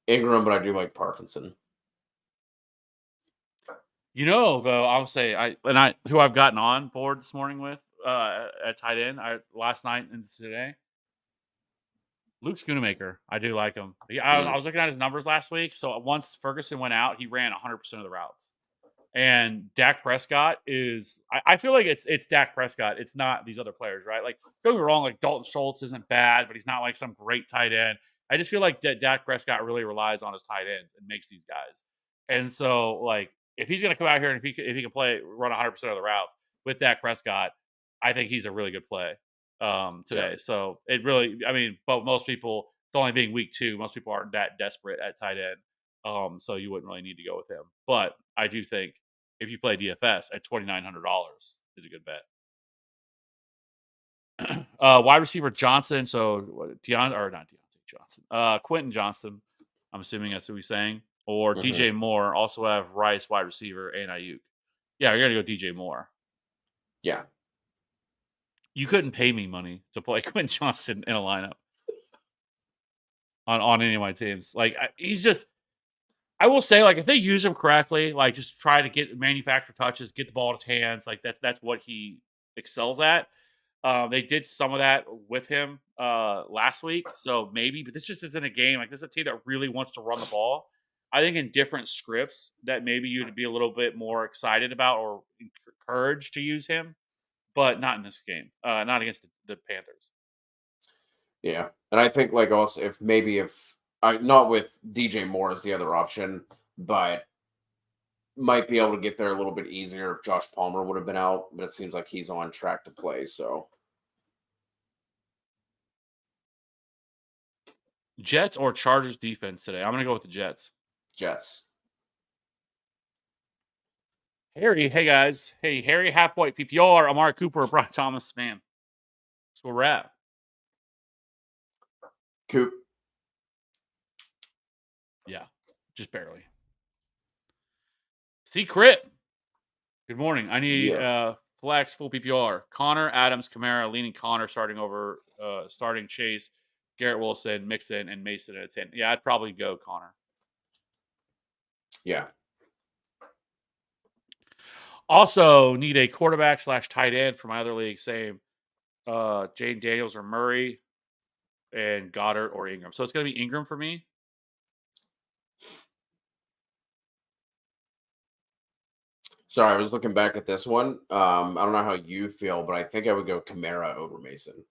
Ingram, but I do like Parkinson. Though, I'll say who I've gotten on board this morning with at tight end last night and today. Luke Schoonamaker. I do like him. I was looking at his numbers last week. So once Ferguson went out, he ran 100% of the routes. And Dak Prescott is I feel like it's Dak Prescott. It's not these other players, right? Like, don't get me wrong, like Dalton Schultz isn't bad, but he's not like some great tight end. I just feel like Dak Prescott really relies on his tight ends and makes these guys. And so, like, if he's going to come out here and if he can run 100% of the routes with Dak Prescott, I think he's a really good play today. Yeah. So it really, I mean, but most people, it's only being week 2, most people aren't that desperate at tight end. So you wouldn't really need to go with him. But I do think if you play DFS at $2,900 is a good bet. Wide receiver Johnson. So not Deontay Johnson. Quentin Johnson. I'm assuming that's who he's saying. Or Mhm. DJ Moore. Also have Rice wide receiver and Ayuk. Yeah, you're gonna go DJ Moore. Yeah. You couldn't pay me money to play Quentin Johnson in a lineup on any of my teams. Like he's just. I will say, like, if they use him correctly, like just try to get manufacture touches, get the ball in his hands, like that's what he excels at. They did some of that with him last week, so maybe, but this just isn't a game. Like, this is a team that really wants to run the ball. I think in different scripts that maybe you'd be a little bit more excited about or encouraged to use him, but not in this game. Not against the Panthers. Yeah. And I think like also if I not with DJ Moore as the other option, but might be able to get there a little bit easier if Josh Palmer would have been out, but it seems like he's on track to play. So Jets or Chargers defense today? I'm gonna go with the Jets. Jets. Harry, hey guys. Hey, Harry, half white PPR, Amari Cooper, Brian Thomas, man. That's where we're at. Coop. Yeah, just barely. Secret. Good morning. I need flex full PPR. Connor, Adams, Kamara, leaning Connor, starting Chase, Garrett Wilson, Mixon, and Mason at 10. Yeah, I'd probably go Connor. Yeah. Also, need a quarterback / tight end for my other league. Same. Jane Daniels or Murray, and Goddard or Ingram. So it's going to be Ingram for me. Sorry, I was looking back at this one. I don't know how you feel, but I think I would go Kamara over Mason.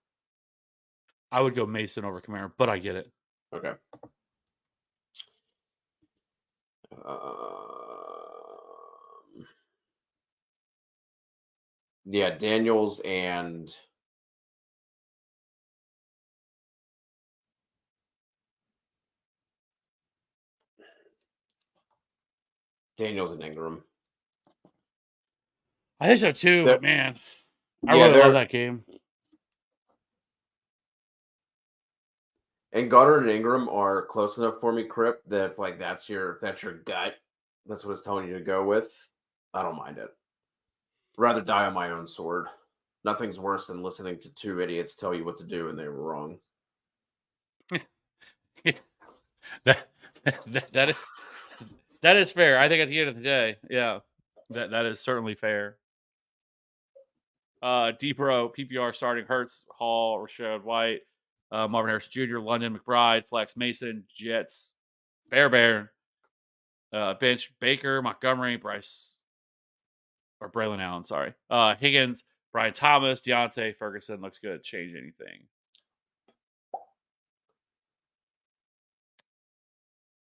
I would go Mason over Kamara, but I get it. Okay. Yeah, Daniels and Ingram. I think so too, They're- but man, I Yeah, really love they're that game. and Goddard and Ingram are close enough for me, Crip, that if like that's your gut, that's what it's telling you to go with. I don't mind it. Rather die on my own sword. Nothing's worse than listening to two idiots tell you what to do and they were wrong. that is fair. I think at the end of the day, yeah, that is certainly fair. Depro, PPR starting Hurts, Hall, Rashad White, Marvin Harris Jr., London, McBride, Flex Mason, Jets, Bear, bench Baker, Montgomery, Bryce, or Braylon Allen, sorry. Higgins, Brian Thomas, Deontay, Ferguson looks good. Change anything.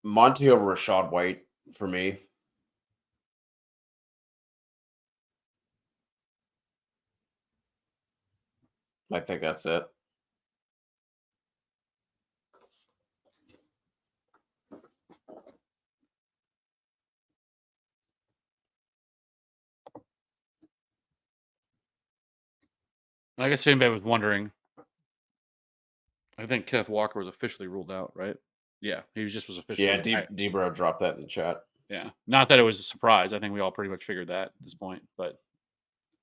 Monty over Rashad White for me. I think that's it. I guess if anybody was wondering, I think Kenneth Walker was officially ruled out, right? Yeah, he was officially. Yeah, Debro dropped that in the chat. Yeah, not that it was a surprise. I think we all pretty much figured that at this point, but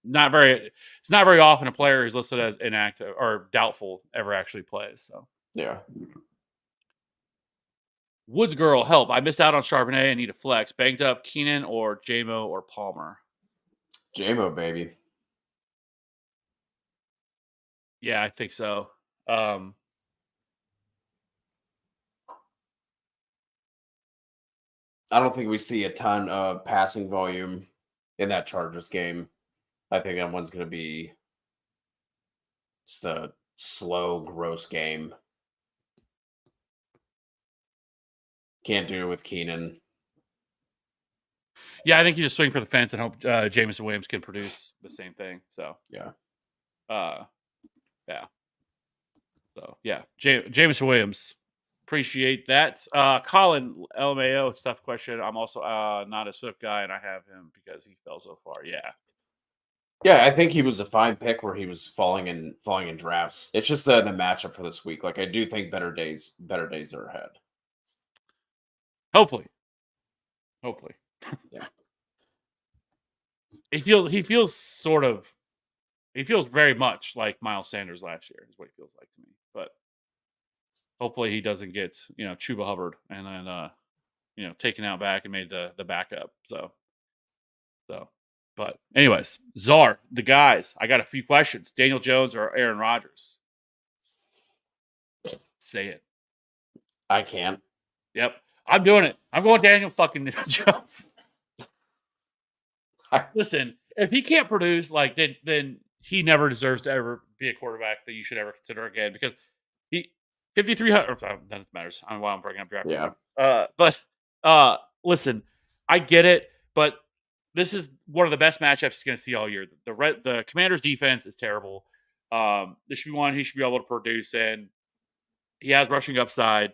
not very. It's not very often a player who's listed as inactive or doubtful ever actually plays. So yeah. Woods girl, help! I missed out on Charbonnet and need a flex. Banked up Keenan or JMO or Palmer. JMO baby. Yeah, I think so. I don't think we see a ton of passing volume in that Chargers game. I think that one's going to be just a slow, gross game. Can't do it with Keenan. Yeah, I think you just swing for the fence and hope Jameson Williams can produce the same thing. So Yeah. Yeah. So yeah, Jameson Williams. Appreciate that. Colin LMAO, it's a tough question. I'm also not a Swift guy, and I have him because he fell so far. Yeah. Yeah, I think he was a fine pick where he was falling in drafts. It's just the matchup for this week. Like I do think better days are ahead. Hopefully. Yeah. He feels very much like Miles Sanders last year, is what he feels like to me. But hopefully he doesn't get, Chuba Hubbard and then taken out back and made the backup. So but anyways, Czar, the guys, I got a few questions. Daniel Jones or Aaron Rodgers? Say it. I can't. Yep. I'm doing it. I'm going Daniel fucking Jones. Listen, if he can't produce, then he never deserves to ever be a quarterback that you should ever consider again because he 5,300. That matters. I don't know why I'm bringing up draft. Yeah. But listen, I get it, but this is one of the best matchups he's going to see all year. The Commanders' defense is terrible. This should be one he should be able to produce, and he has rushing upside.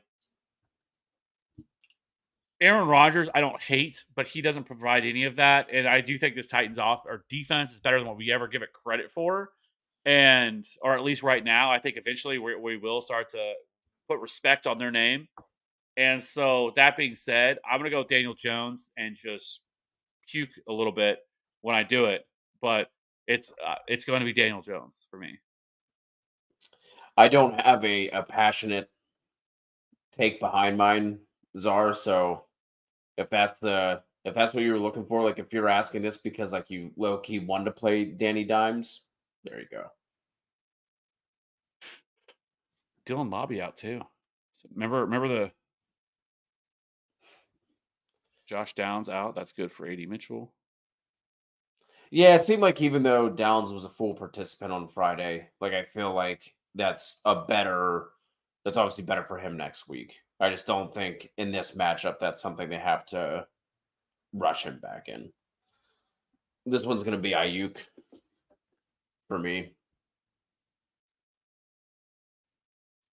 Aaron Rodgers, I don't hate, but he doesn't provide any of that. And I do think this Titans our defense is better than what we ever give it credit for. Or at least right now, I think eventually we will start to put respect on their name. And so that being said, I'm going to go with Daniel Jones and just puke a little bit when I do it. But it's going to be Daniel Jones for me. I don't have a passionate take behind mine, Czar. So if that's what you were looking for, like if you're asking this because like you low key wanted to play Danny Dimes, there you go. Dylan Bobby out too. Remember the Josh Downs out. That's good for AD Mitchell. Yeah, it seemed like even though Downs was a full participant on Friday, like I feel like that's obviously better for him next week. I just don't think in this matchup that's something they have to rush him back in. This one's going to be Ayuk for me.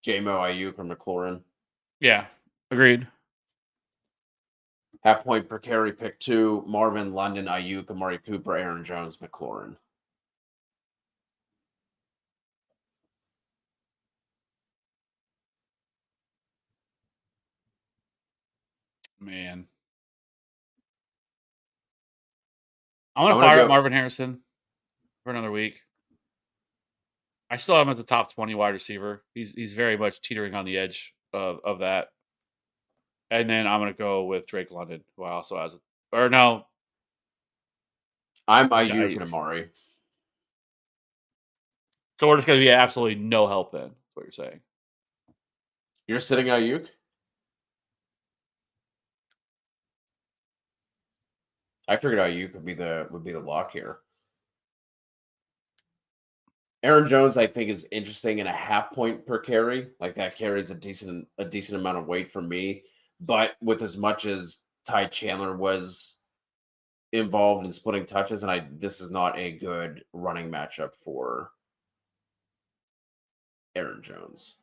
J-Mo, Ayuk, or McLaurin. Yeah, agreed. Half point per carry, pick 2. Marvin, London, Ayuk, Amari Cooper, Aaron Jones, McLaurin. Man. I'm going to fire up Marvin Harrison for another week. I still have him at the top 20 wide receiver. He's very much teetering on the edge of that. And then I'm going to go with Drake London, who I also has or no. I'm Ayuk and Amari. So we're just going to be absolutely no help then, is what you're saying. You're sitting Ayuk? I figured Ayuk would be the lock here. Aaron Jones, I think, is interesting in a half point per carry. Like that carries a decent amount of weight for me. But with as much as Ty Chandler was involved in splitting touches, and this is not a good running matchup for Aaron Jones.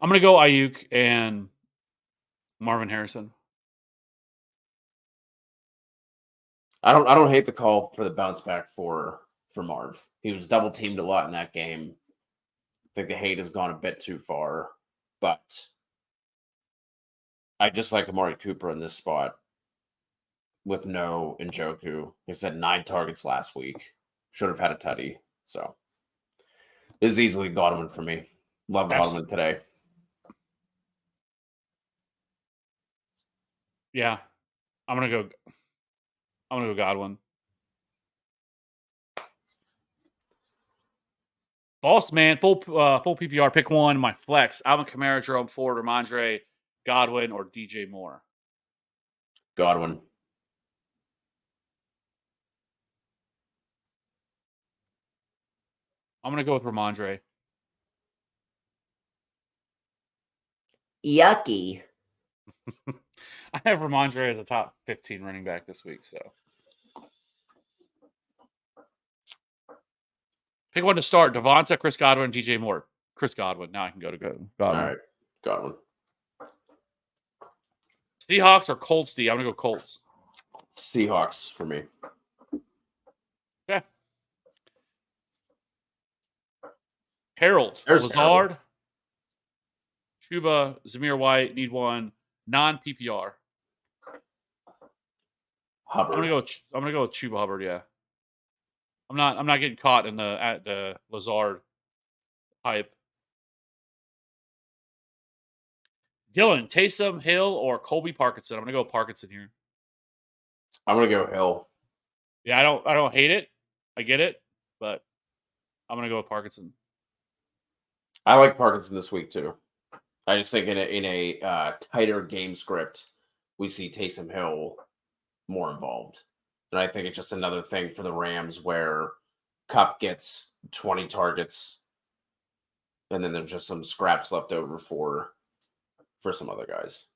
I'm going to go Ayuk and Marvin Harrison. I don't hate the call for the bounce back for Marv. He was double teamed a lot in that game. I think the hate has gone a bit too far, but I just like Amari Cooper in this spot with no Njoku. He said 9 targets last week. Should have had a tutty. So this is easily Godwin for me. Love Godwin today. Yeah. I'm gonna go Godwin. Boss man, full PPR, pick 1, my flex. Alvin Kamara, Jerome Ford, Ramondre Godwin, or DJ Moore? Godwin. I'm going to go with Ramondre. Yucky. I have Ramondre as a top 15 running back this week, so. Pick one to start. Devonta, Chris Godwin, DJ Moore. Chris Godwin. Now I can go to Godwin. All right. Godwin. Seahawks or Colts, D? I'm going to go Colts. Seahawks for me. Okay. Harold. There's Lazard. Chuba. Zamir White. Need one. Non-PPR. Hubbard. I'm gonna go with Chuba Hubbard, yeah. I'm not getting caught in the Lazard hype. Dylan, Taysom Hill or Colby Parkinson? I'm gonna go with Parkinson here. I'm gonna go Hill. Yeah, I don't hate it. I get it, but I'm gonna go with Parkinson. I like Parkinson this week too. I just think in a tighter game script, we see Taysom Hill more involved. And I think it's just another thing for the Rams where Kupp gets 20 targets and then there's just some scraps left over for some other guys.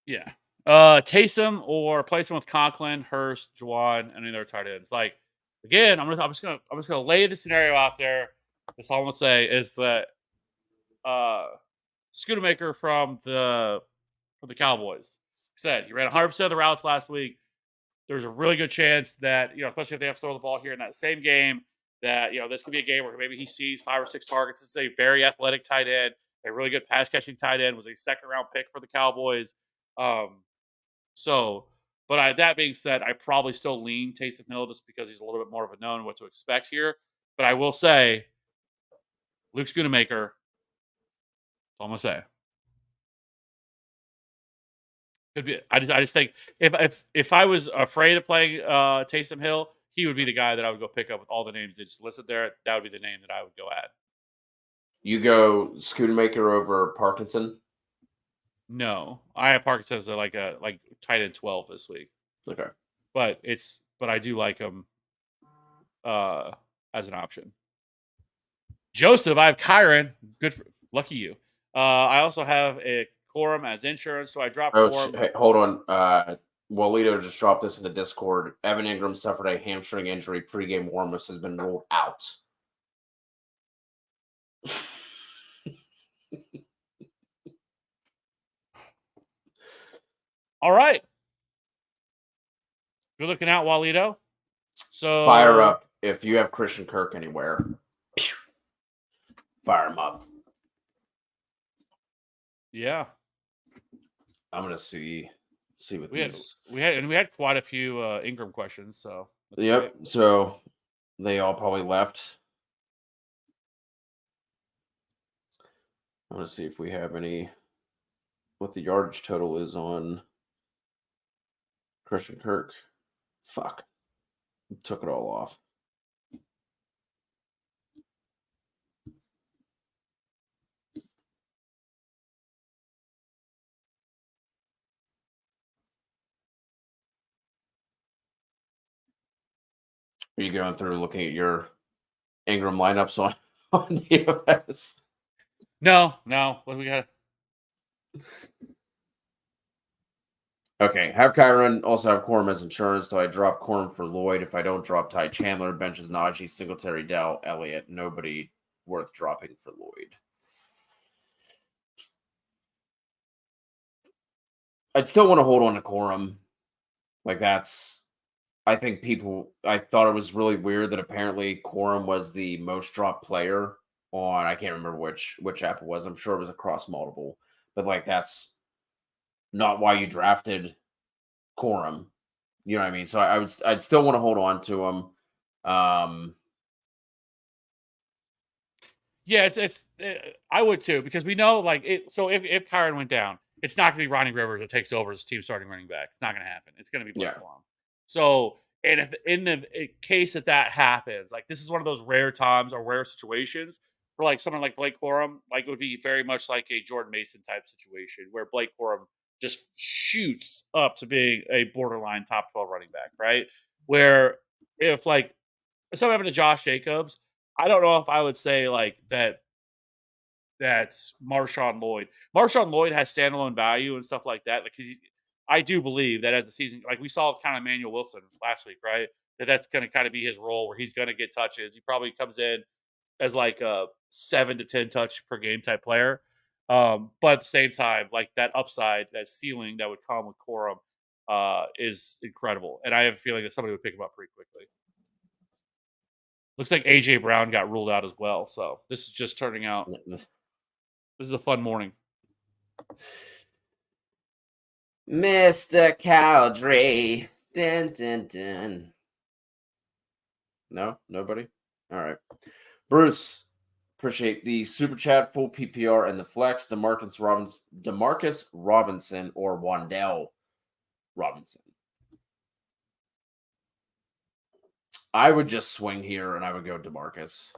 Yeah. Taysom or placement with Conklin, Hurst, Juwan, and any other tight ends. Like, again, I'm just gonna lay the scenario out there. That's all I'm gonna say is that Schoonamaker from the Cowboys said he ran 100% of the routes last week. There's a really good chance that, especially if they have to throw the ball here in that same game, that, this could be a game where maybe he sees 5 or 6 targets. This is a very athletic tight end, a really good pass catching tight end, was a 2nd-round pick for the Cowboys. But that being said, I probably still lean Taysom Hill just because he's a little bit more of a known what to expect here. But I will say, Luke Schoonamaker, that's all I'm gonna say. Could be. I just think if I was afraid of playing Taysom Hill, he would be the guy that I would go pick up with all the names that just listed there. That would be the name that I would go at. You go Schoonamaker over Parkinson? No, I have Parkinson as like tight end 12 this week. Okay, but I do like him as an option. Joseph, I have Kyron. Lucky you. I also have a Corum as insurance. So I drop Corum. Hey, hold on. Walito just dropped this in the Discord. Evan Ingram suffered a hamstring injury. Pre-game warm-ups has been ruled out. All right. You're looking out, Walito. So fire up if you have Christian Kirk anywhere. Fire him up. Yeah. I'm gonna see what we had quite a few Ingram questions. So yep. Great. So they all probably left. I'm gonna see if we have what the yardage total is on Christian Kirk. Fuck. Took it all off. Are you going through looking at your Ingram lineups on DFS? No. We got. Okay, have Kyron, also have Corum as insurance, so I drop Corum for Lloyd. If I don't drop Ty Chandler, benches Najee, Singletary, Dell, Elliott. Nobody worth dropping for Lloyd. I'd still want to hold on to Corum. I thought it was really weird that apparently Corum was the most dropped player on, I can't remember which app it was. I'm sure it was across multiple. But that's not why you drafted Corum. You know what I mean? So I'd still want to hold on to him. Yeah, I would too, because we know so if Kyron went down, it's not going to be Ronnie Rivers that takes over as team starting running back. It's not going to happen. It's going to be Blake Long. So, and if in the case that happens, this is one of those rare times or rare situations for like someone like Blake Corum, like it would be very much like a Jordan Mason type situation where Blake Corum just shoots up to being a borderline top 12 running back, right? Where if something happened to Josh Jacobs, I don't know if I would say like that's Marshawn Lloyd. Marshawn Lloyd has standalone value and stuff like that. Like, I do believe that as the season, like we saw kind of Emmanuel Wilson last week, right? That's going to kind of be his role where he's going to get touches. He probably comes in as like a 7 to 10 touch per game type player. But at the same time, like that upside, that ceiling that would come with Corum is incredible. And I have a feeling that somebody would pick him up pretty quickly. Looks like AJ Brown got ruled out as well. So this is just turning out. This is a fun morning. Mr. Cowdrey. Dun, dun, dun. No? Nobody? All right. Bruce, appreciate the super chat, full PPR, and the flex. Demarcus Robinson or Wan'Dale Robinson. I would just swing here and I would go Demarcus.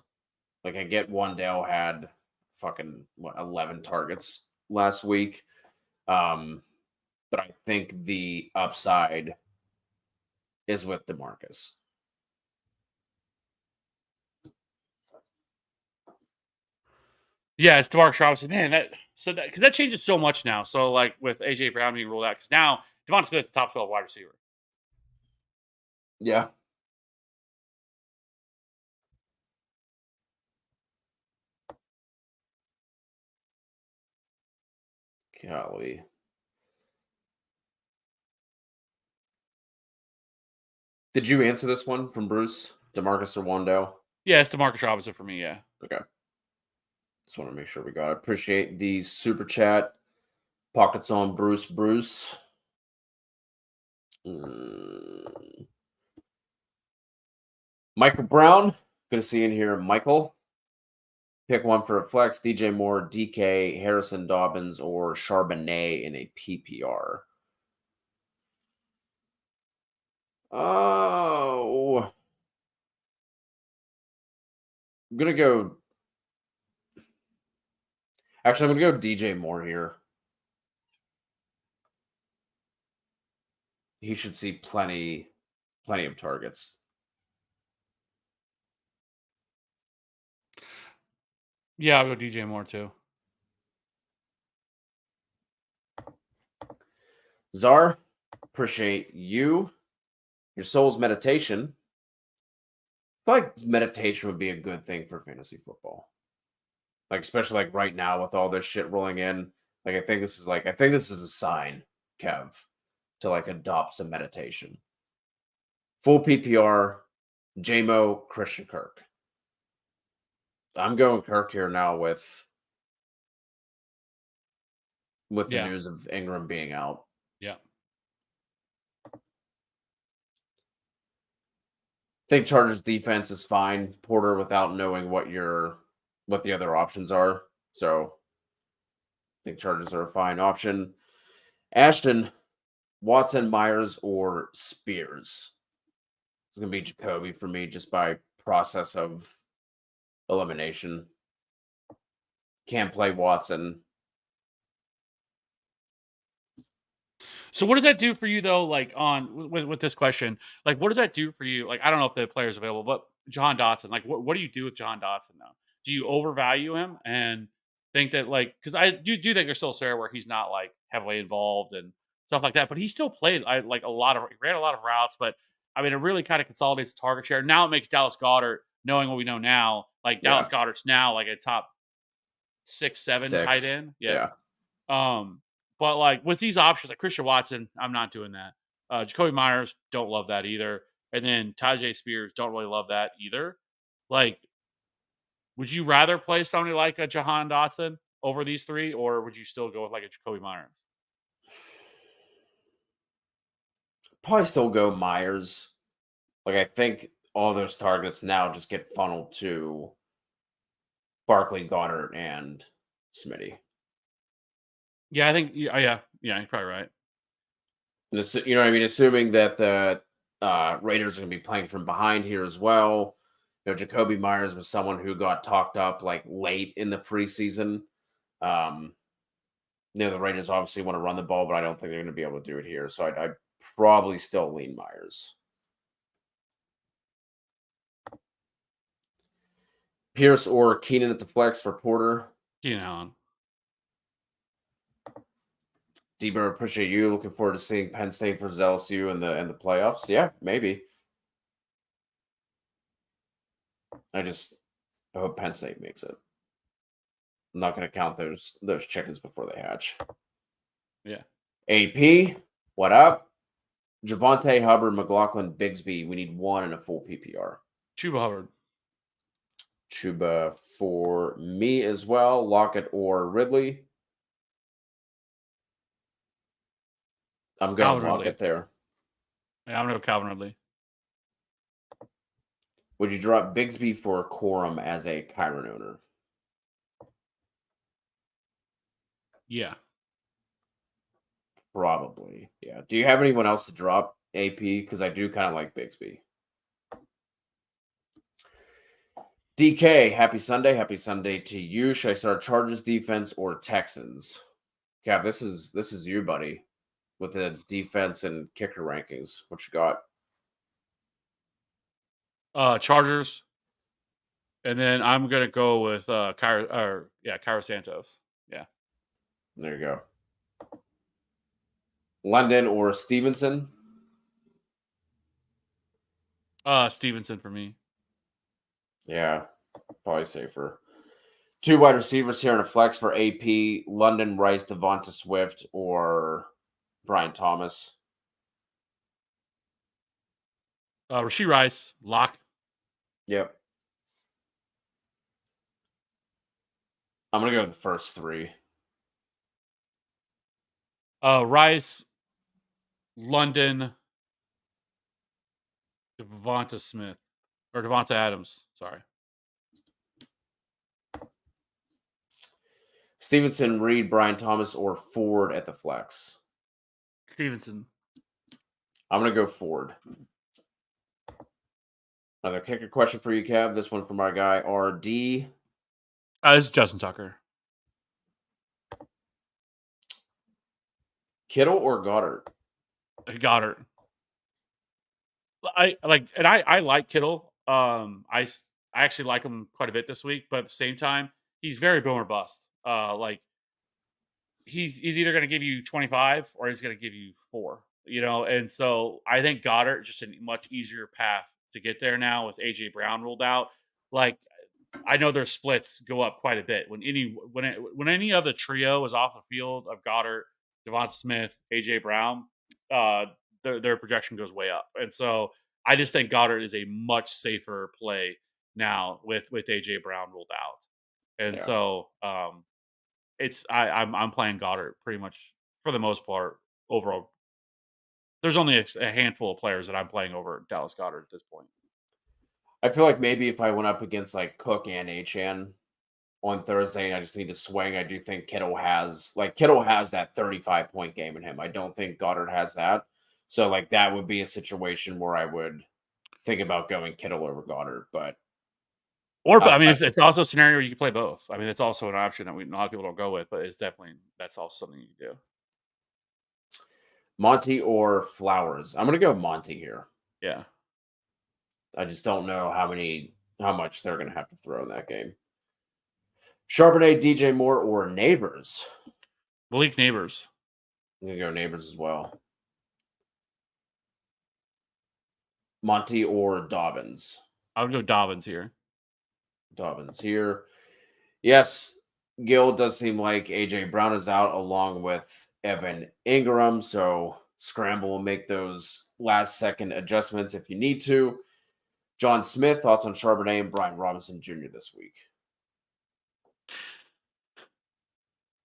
Like, I get Wan'Dale had fucking 11 targets last week. But I think the upside is with DeMarcus. Yeah, it's DeMarcus Robinson. Man, because that changes so much now. So like with AJ Brown being ruled out, because now Devonta Smith's the top 12 wide receiver. Yeah. Golly. Did you answer this one from Bruce? DeMarcus or Wan'Dale? Yeah, it's DeMarcus Robinson for me, yeah. Okay. Just want to make sure we got it. Appreciate the super chat. Pockets on Bruce. Michael Brown. Good to see you in here, Michael. Pick one for a flex. DJ Moore, DK, Harrison Dobbins, or Charbonnet in a PPR. Oh. I'm going to go. Actually, I'm going to go DJ Moore here. He should see plenty of targets. Yeah, I'll go DJ Moore too. Czar, appreciate you. Your soul's meditation. I feel like meditation would be a good thing for fantasy football. Like, especially like right now with all this shit rolling in. Like, I think this is a sign, Kev, to like adopt some meditation. Full PPR, JMO, Christian Kirk. I'm going Kirk here now with the news of Ingram being out. Yeah. I think Chargers defense is fine. Porter without knowing what the other options are. So I think Chargers are a fine option. Ashton, Watson, Myers, or Spears. It's going to be Jacoby for me just by process of elimination. Can't play Watson. So what does that do for you though? Like with this question, like what does that do for you? Like I don't know if the player's available, but Jahan Dotson, like what do you do with Jahan Dotson now? Do you overvalue him and think that like because I do think there's still a scenario where he's not like heavily involved and stuff like that, but he still played he ran a lot of routes, but I mean it really kind of consolidates the target share. Now it makes Dallas Goedert, knowing what we know now, like Dallas Goedert's now like a top 6-7 tight end. Yeah. But like with these options, like Christian Watson, I'm not doing that. Jacoby Myers, don't love that either. And then Tyjae Spears, don't really love that either. Like, would you rather play somebody like a Jahan Dotson over these three, or would you still go with like a Jacoby Myers? Probably still go Myers. Like I think all those targets now just get funneled to Barkley, Goddard, and Smitty. Yeah, I think yeah, you're probably right. And you know what I mean? Assuming that the Raiders are going to be playing from behind here as well. Jacoby Myers was someone who got talked up like late in the preseason. Um, the Raiders obviously want to run the ball, but I don't think they're going to be able to do it here. So I'd probably still lean Myers. Pierce or Keenan at the flex for Porter. Keenan Allen. D-Bird, appreciate you. Looking forward to seeing Penn State versus LSU in the playoffs. Yeah, maybe. I hope Penn State makes it. I'm not going to count those chickens before they hatch. Yeah. AP, what up? Javonte, Hubbard, McLaughlin, Bigsby. We need one in a full PPR. Chuba Hubbard. Chuba for me as well. Lockett or Ridley. I'm going Lockett there. Yeah, I'm going to go Calvin Ridley. Would you drop Bigsby for Corum as a Kyron owner? Yeah. Probably. Yeah. Do you have anyone else to drop AP? Because I do kind of like Bigsby. DK, happy Sunday. Happy Sunday to you. Should I start Chargers defense or Texans? Cav, this is you, buddy, with the defense and kicker rankings. What you got? Chargers. And then I'm gonna go with Cairo Santos. Yeah. There you go. London or Stevenson? Stevenson for me. Yeah, probably safer. 2 wide receivers here in a flex for AP. London, Rice, Devonta Swift, or Brian Thomas. Rashee Rice, lock. Yep. I'm going to go with the first 3. Rice, London, Devonta Smith. Or Devonta Adams. Sorry. Stevenson, Reed, Brian Thomas, or Ford at the flex. Stevenson. I'm going to go Ford. Another kicker question for you, Kev. This one from our guy, RD. It's Justin Tucker. Kittle or Goddard? Goddard. I like Kittle. I actually like him quite a bit this week, but at the same time, he's very boom or bust. He's either going to give you 25 or he's going to give you 4. And so I think Goddard is just a much easier path to get there now with AJ Brown ruled out. Like, I know their splits go up quite a bit when any of the trio is off the field of Goddard, Devonta Smith, AJ Brown. Their projection goes way up, and so I just think Goddard is a much safer play now with AJ Brown ruled out, and so I'm playing Goddard pretty much for the most part overall. There's only a handful of players that I'm playing over Dallas Goddard at this point. I feel like maybe if I went up against like Cook and Achane on Thursday and I just need to swing, I do think Kittle has that 35-point game in him. I don't think Goddard has that. So like that would be a situation where I would think about going Kittle over Goddard, but it's also a scenario where you can play both. I mean, it's also an option that a lot of people don't go with, but that's also something you can do. Monty or Flowers? I'm gonna go Monty here. Yeah. I just don't know how much they're gonna have to throw in that game. Charbonnet, DJ Moore, or Neighbors? Malik Neighbors. I'm gonna go Neighbors as well. Monty or Dobbins? I would go Dobbins here. Dobbins here. Yes, Gil does seem like AJ Brown is out along with Evan Ingram, so scramble will make those last-second adjustments if you need to. John Smith, thoughts on Charbonnet and Brian Robinson Jr. this week?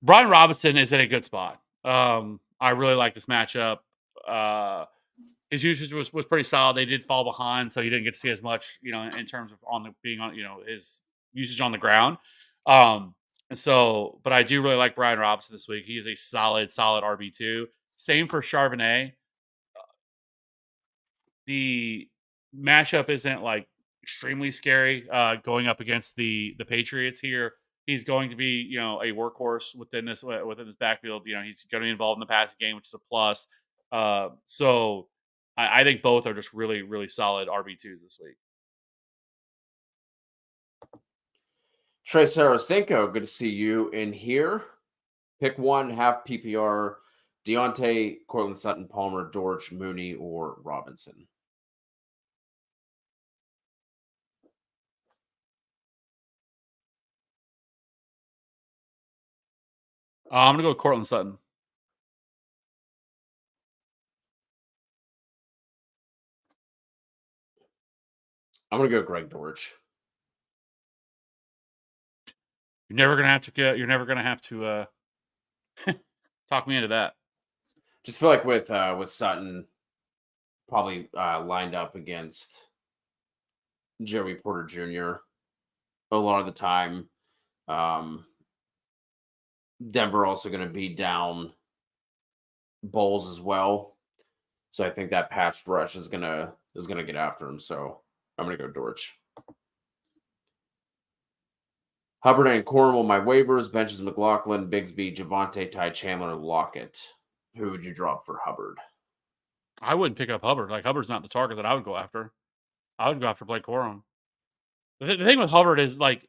Brian Robinson is in a good spot. I really like this matchup. His usage was pretty solid. They did fall behind, so he didn't get to see as much, in terms of his usage on the ground. But I do really like Brian Robinson this week. He is a solid RB2. Same for Charbonnet. The matchup isn't like extremely scary going up against the Patriots here. He's going to be, a workhorse within this backfield. He's going to be involved in the passing game, which is a plus. So I think both are just really, really solid RB2s this week. Trey Sarasenko, good to see you in here. Pick one, half PPR. Deontay, Cortland Sutton, Palmer, Dortch, Mooney, or Robinson. I'm gonna go with Cortland Sutton. I'm gonna go Greg Dortch. You're never gonna have to get. You're never gonna have to talk me into that. Just feel like with Sutton probably lined up against Joey Porter Jr. a lot of the time. Denver also going to be down Bowles as well, so I think that pass rush is gonna get after him. So I'm gonna go Dortch. Hubbard and Corum on my waivers. Benches McLaughlin, Bigsby, Javonte, Ty Chandler, Lockett. Who would you drop for Hubbard? I wouldn't pick up Hubbard. Like Hubbard's not the target that I would go after. I would go after Blake Corum. The thing with Hubbard is like,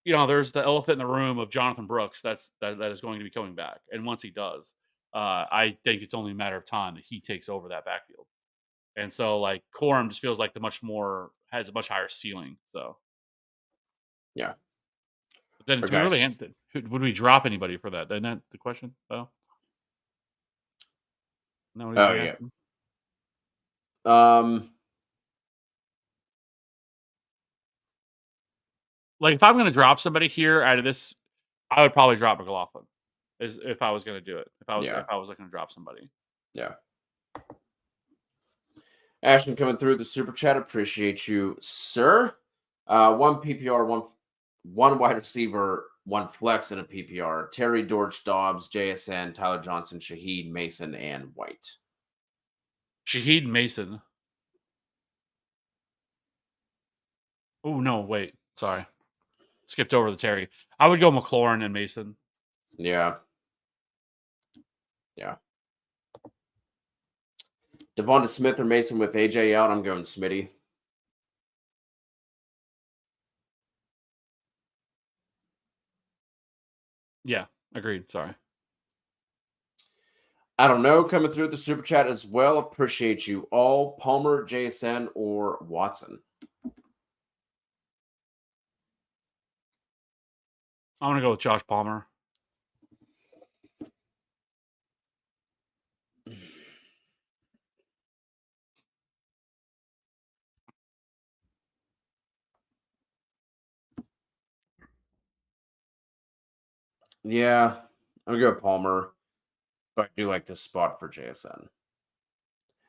there's the elephant in the room of Jonathan Brooks that is going to be coming back, and once he does, I think it's only a matter of time that he takes over that backfield. And so, like Corum just feels like has a much higher ceiling. So yeah. But then, do we really would we drop anybody for that? Isn't that the question, though? No. Yeah. Like if I'm going to drop somebody here out of this, I would probably drop McLaughlin. Is if I was going to do it. If I was looking to drop somebody. Yeah. Ashton coming through the super chat. Appreciate you, sir. One PPR, one wide receiver, one flex in a PPR. Terry, Dortch, Dobbs, JSN, Tyler Johnson, Shaheed, Mason, and White. Shaheed Mason. Oh no, wait. Sorry. Skipped over the Terry. I would go McLaurin and Mason. Yeah. Yeah. Devonta Smith or Mason with AJ out. I'm going Smitty. Yeah, agreed. Sorry. I don't know. Coming through the super chat as well. Appreciate you all. Palmer, JSN, or Watson. I'm going to go with Josh Palmer. Yeah, I'm going to go Palmer. But I do like this spot for JSN.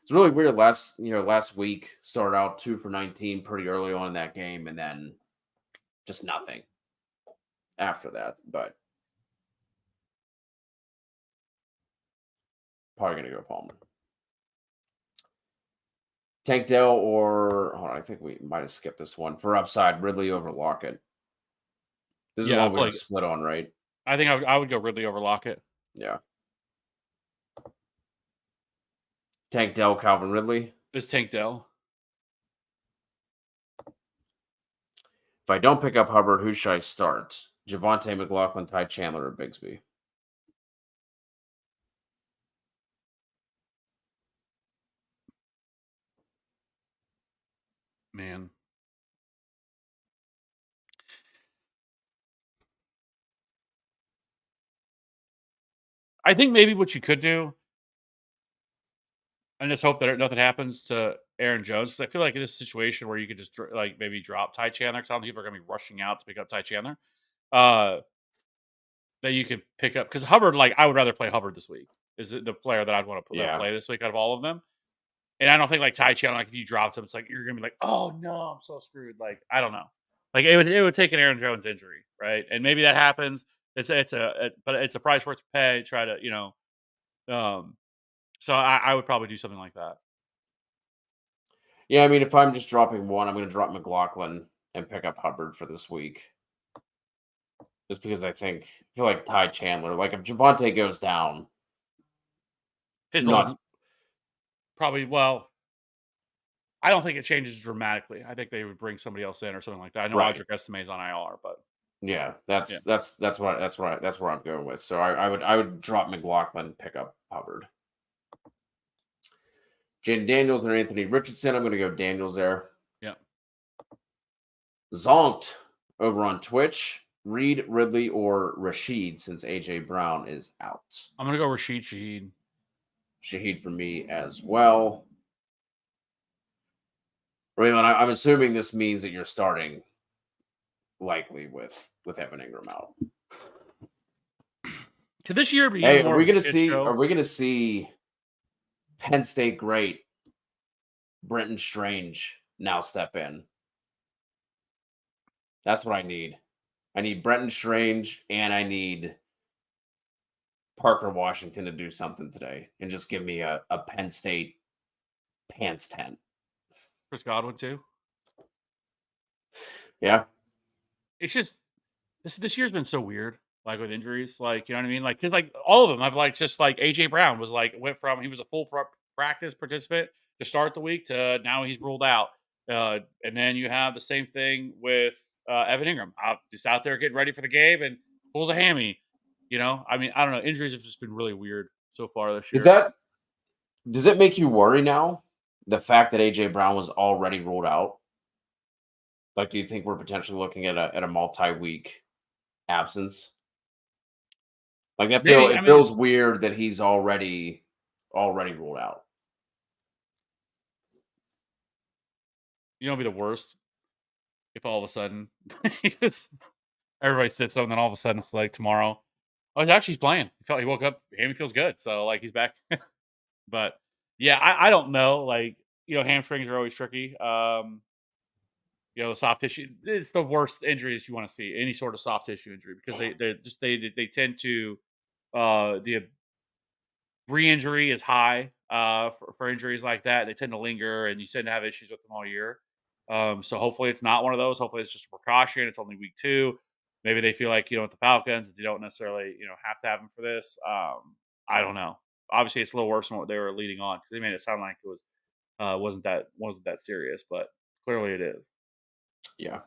It's really weird. Last week started out 2 for 19 pretty early on in that game, and then just nothing after that. But probably gonna go Palmer. Tank Dell or I think we might have skipped this one for upside. Ridley over Lockett. This is the one we split on, right? I think I would go Ridley over Lockett. Yeah. Tank Dell, Calvin Ridley. It's Tank Dell. If I don't pick up Hubbard, who should I start? Javonte, McLaughlin, Ty Chandler, or Bigsby? Man. I think maybe what you could do, and just hope that nothing happens to Aaron Jones, because I feel like in this situation where you could just like maybe drop Ty Chandler, because I don't think people are going to be rushing out to pick up Ty Chandler, that you could pick up, because Hubbard, like I would rather play Hubbard this week, is the player that I'd want to play this week out of all of them. And I don't think like Ty Chandler, like if you dropped him, it's like you're gonna be like, oh no, I'm so screwed. Like I don't know, like it would take an Aaron Jones injury, right? And maybe that happens. But it's a price worth to pay. Try to so I would probably do something like that. Yeah, I mean, if I'm just dropping one, I'm going to drop McLaughlin and pick up Hubbard for this week. Just because I feel like Ty Chandler, like if Javante goes down, His not role probably, well, I don't think it changes dramatically. I think they would bring somebody else in or something like that. I know right. Audric Estime's on IR, but Yeah, yeah. that's where I'm going with. So I would drop McLaughlin, pick up Hubbard. Jaden Daniels and Anthony Richardson. I'm going to go Daniels there. Yeah. Zonked over on Twitch. Reed, Ridley, or Rashid since AJ Brown is out. I'm gonna go Rashid Shaheed. Shaheed for me as well. Raylan, I'm assuming this means that you're starting likely with Evan Ingram out. Could this year be Hey, even more of a shit show? are we gonna see Penn State great Brenton Strange now step in? That's what I need. I need Brenton Strange and I need Parker Washington to do something today and just give me a Penn State pants tent. Chris Godwin too. Yeah. It's just this year's been so weird, like with injuries, like you know what I mean, like because like all of them, I've like just like AJ Brown was like went from he was a full practice participant to start the week to now he's ruled out, and then you have the same thing with Evan Ingram, just out there getting ready for the game and pulls a hammy. You know, I mean, I don't know. Injuries have just been really weird so far this Is year. that does it make you worry now? The fact that AJ Brown was already ruled out? Like, do you think we're potentially looking at a multi-week absence? Like Maybe I it mean, feels weird that he's already ruled out. you know, it'd be the worst if all of a sudden everybody sits up and then all of a sudden it's like tomorrow. Oh, he's playing. He woke up. Hammy feels good, so like he's back. But yeah, I don't know. Like you know, hamstrings are always tricky. You know, soft tissue. It's the worst injuries you want to see. Any sort of soft tissue injury because they tend to the re-injury is high for injuries like that. They tend to linger and you tend to have issues with them all year. So hopefully it's not one of those. Hopefully it's just a precaution. It's only week 2. Maybe they feel like, you know, with the Falcons, that you don't necessarily, you know, have to have them for this. I don't know. Obviously, it's a little worse than what they were leading on because they made it sound like it was wasn't that serious, but clearly it is. Yeah.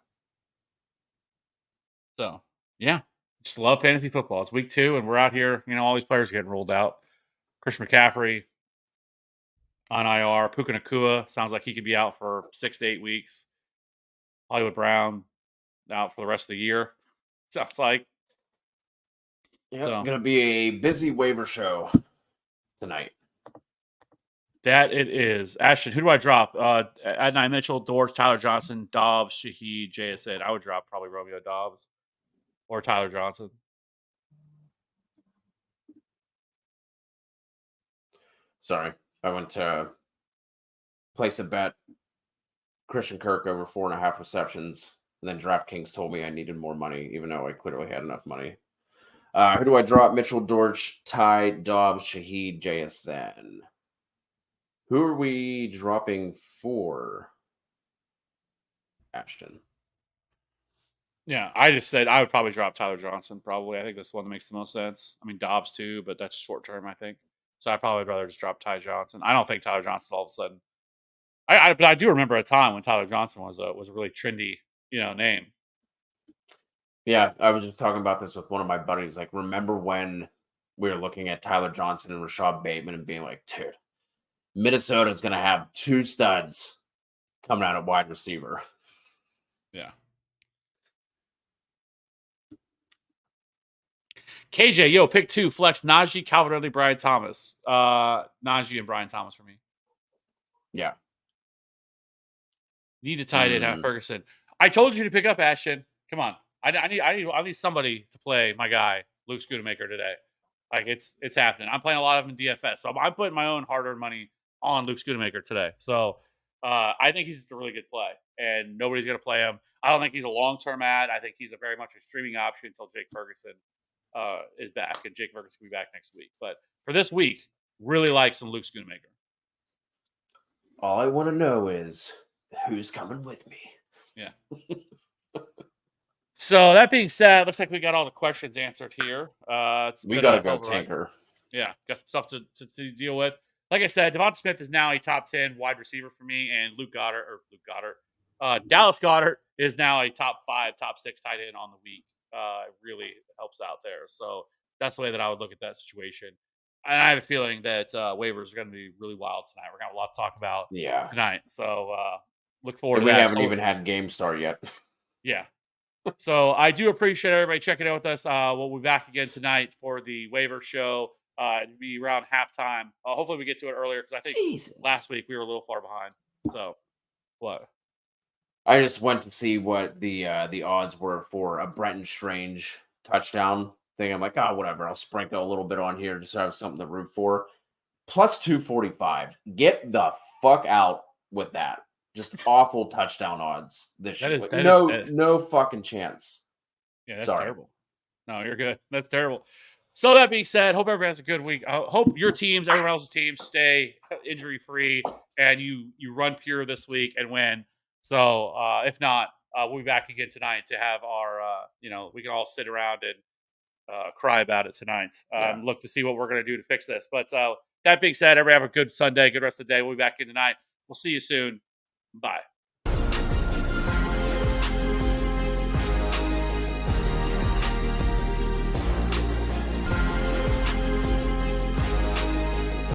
So yeah, just love fantasy football. It's week 2, and we're out here. You know, all these players getting rolled out. Christian McCaffrey on IR. Puka Nakua sounds like he could be out for 6 to 8 weeks. Hollywood Brown out for the rest of the year. Sounds like. Yep. So Gonna be a busy waiver show tonight. that it is. Ashton, who do I drop? Adonai Mitchell, Dortch, Tyler Johnson, Dobbs, Shaheed, JSN. I would drop probably Romeo Dobbs or Tyler Johnson. Sorry. I went to place a bet. Christian Kirk over 4.5 receptions. And then DraftKings told me I needed more money, even though I clearly had enough money. Who do I drop? Mitchell, Dortch, Ty, Dobbs, Shaheed, JSN. Who are we dropping for? Ashton. Yeah, I just said I would probably drop Tyler Johnson. Probably, I think that's the one that makes the most sense. I mean Dobbs too, but that's short term. I think so. I probably would rather just drop Ty Johnson. I don't think Tyler Johnson's all of a sudden. But I do remember a time when Tyler Johnson was a really trendy, you know, name. Yeah, I was just talking about this with one of my buddies. Like, remember when we were looking at Tyler Johnson and Rashad Bateman and being like, dude, Minnesota's going to have 2 studs coming out of wide receiver. Yeah. KJ, yo, pick 2, flex Najee, Calvin Ridley, Brian Thomas. Najee and Brian Thomas for me. Yeah. Need a tight end, have Ferguson. I told you to pick up Ashton. Come on. I need somebody to play my guy, Luke Schoonamaker, today. Like it's happening. I'm playing a lot of him in DFS. So I'm putting my own hard-earned money on Luke Schoonamaker today. So I think he's just a really good play. And nobody's gonna play him. I don't think he's a long-term ad. I think he's a very much a streaming option until Jake Ferguson is back. And Jake Ferguson will be back next week. But for this week, really like some Luke Schoonamaker. All I want to know is who's coming with me. Yeah. So that being said, looks like we got all the questions answered here. It's We been gotta a go override. tanker. Yeah, got some stuff to deal with. Like I said, Devonta Smith is now a top 10 wide receiver for me, and Dallas Goddard is now a top 5, top 6 tight end on the week. It really helps out there. So that's the way that I would look at that situation. And I have a feeling that waivers are going to be really wild tonight. We're going to have a lot to talk about Yeah. tonight. So look forward And to we that. haven't even had game start yet. Yeah. So I do appreciate everybody checking in with us. We'll be back again tonight for the waiver show. It'll be around halftime. Hopefully we get to it earlier because I think last week we were a little far behind. So what? I just went to see what the odds were for a Brenton Strange touchdown thing. I'm like, oh, whatever. I'll sprinkle a little bit on here just so I have something to root for. Plus 245. Get the fuck out with that. Just awful touchdown odds this year. No fucking chance. Yeah, that's terrible. No, you're good. That's terrible. So that being said, hope everybody has a good week. I hope your teams, everyone else's teams, stay injury free and you run pure this week and win. So if not, we'll be back again tonight to have our we can all sit around and cry about it tonight. Look to see what we're gonna do to fix this. But that being said, everybody have a good Sunday, good rest of the day. We'll be back in tonight. We'll see you soon. Bye.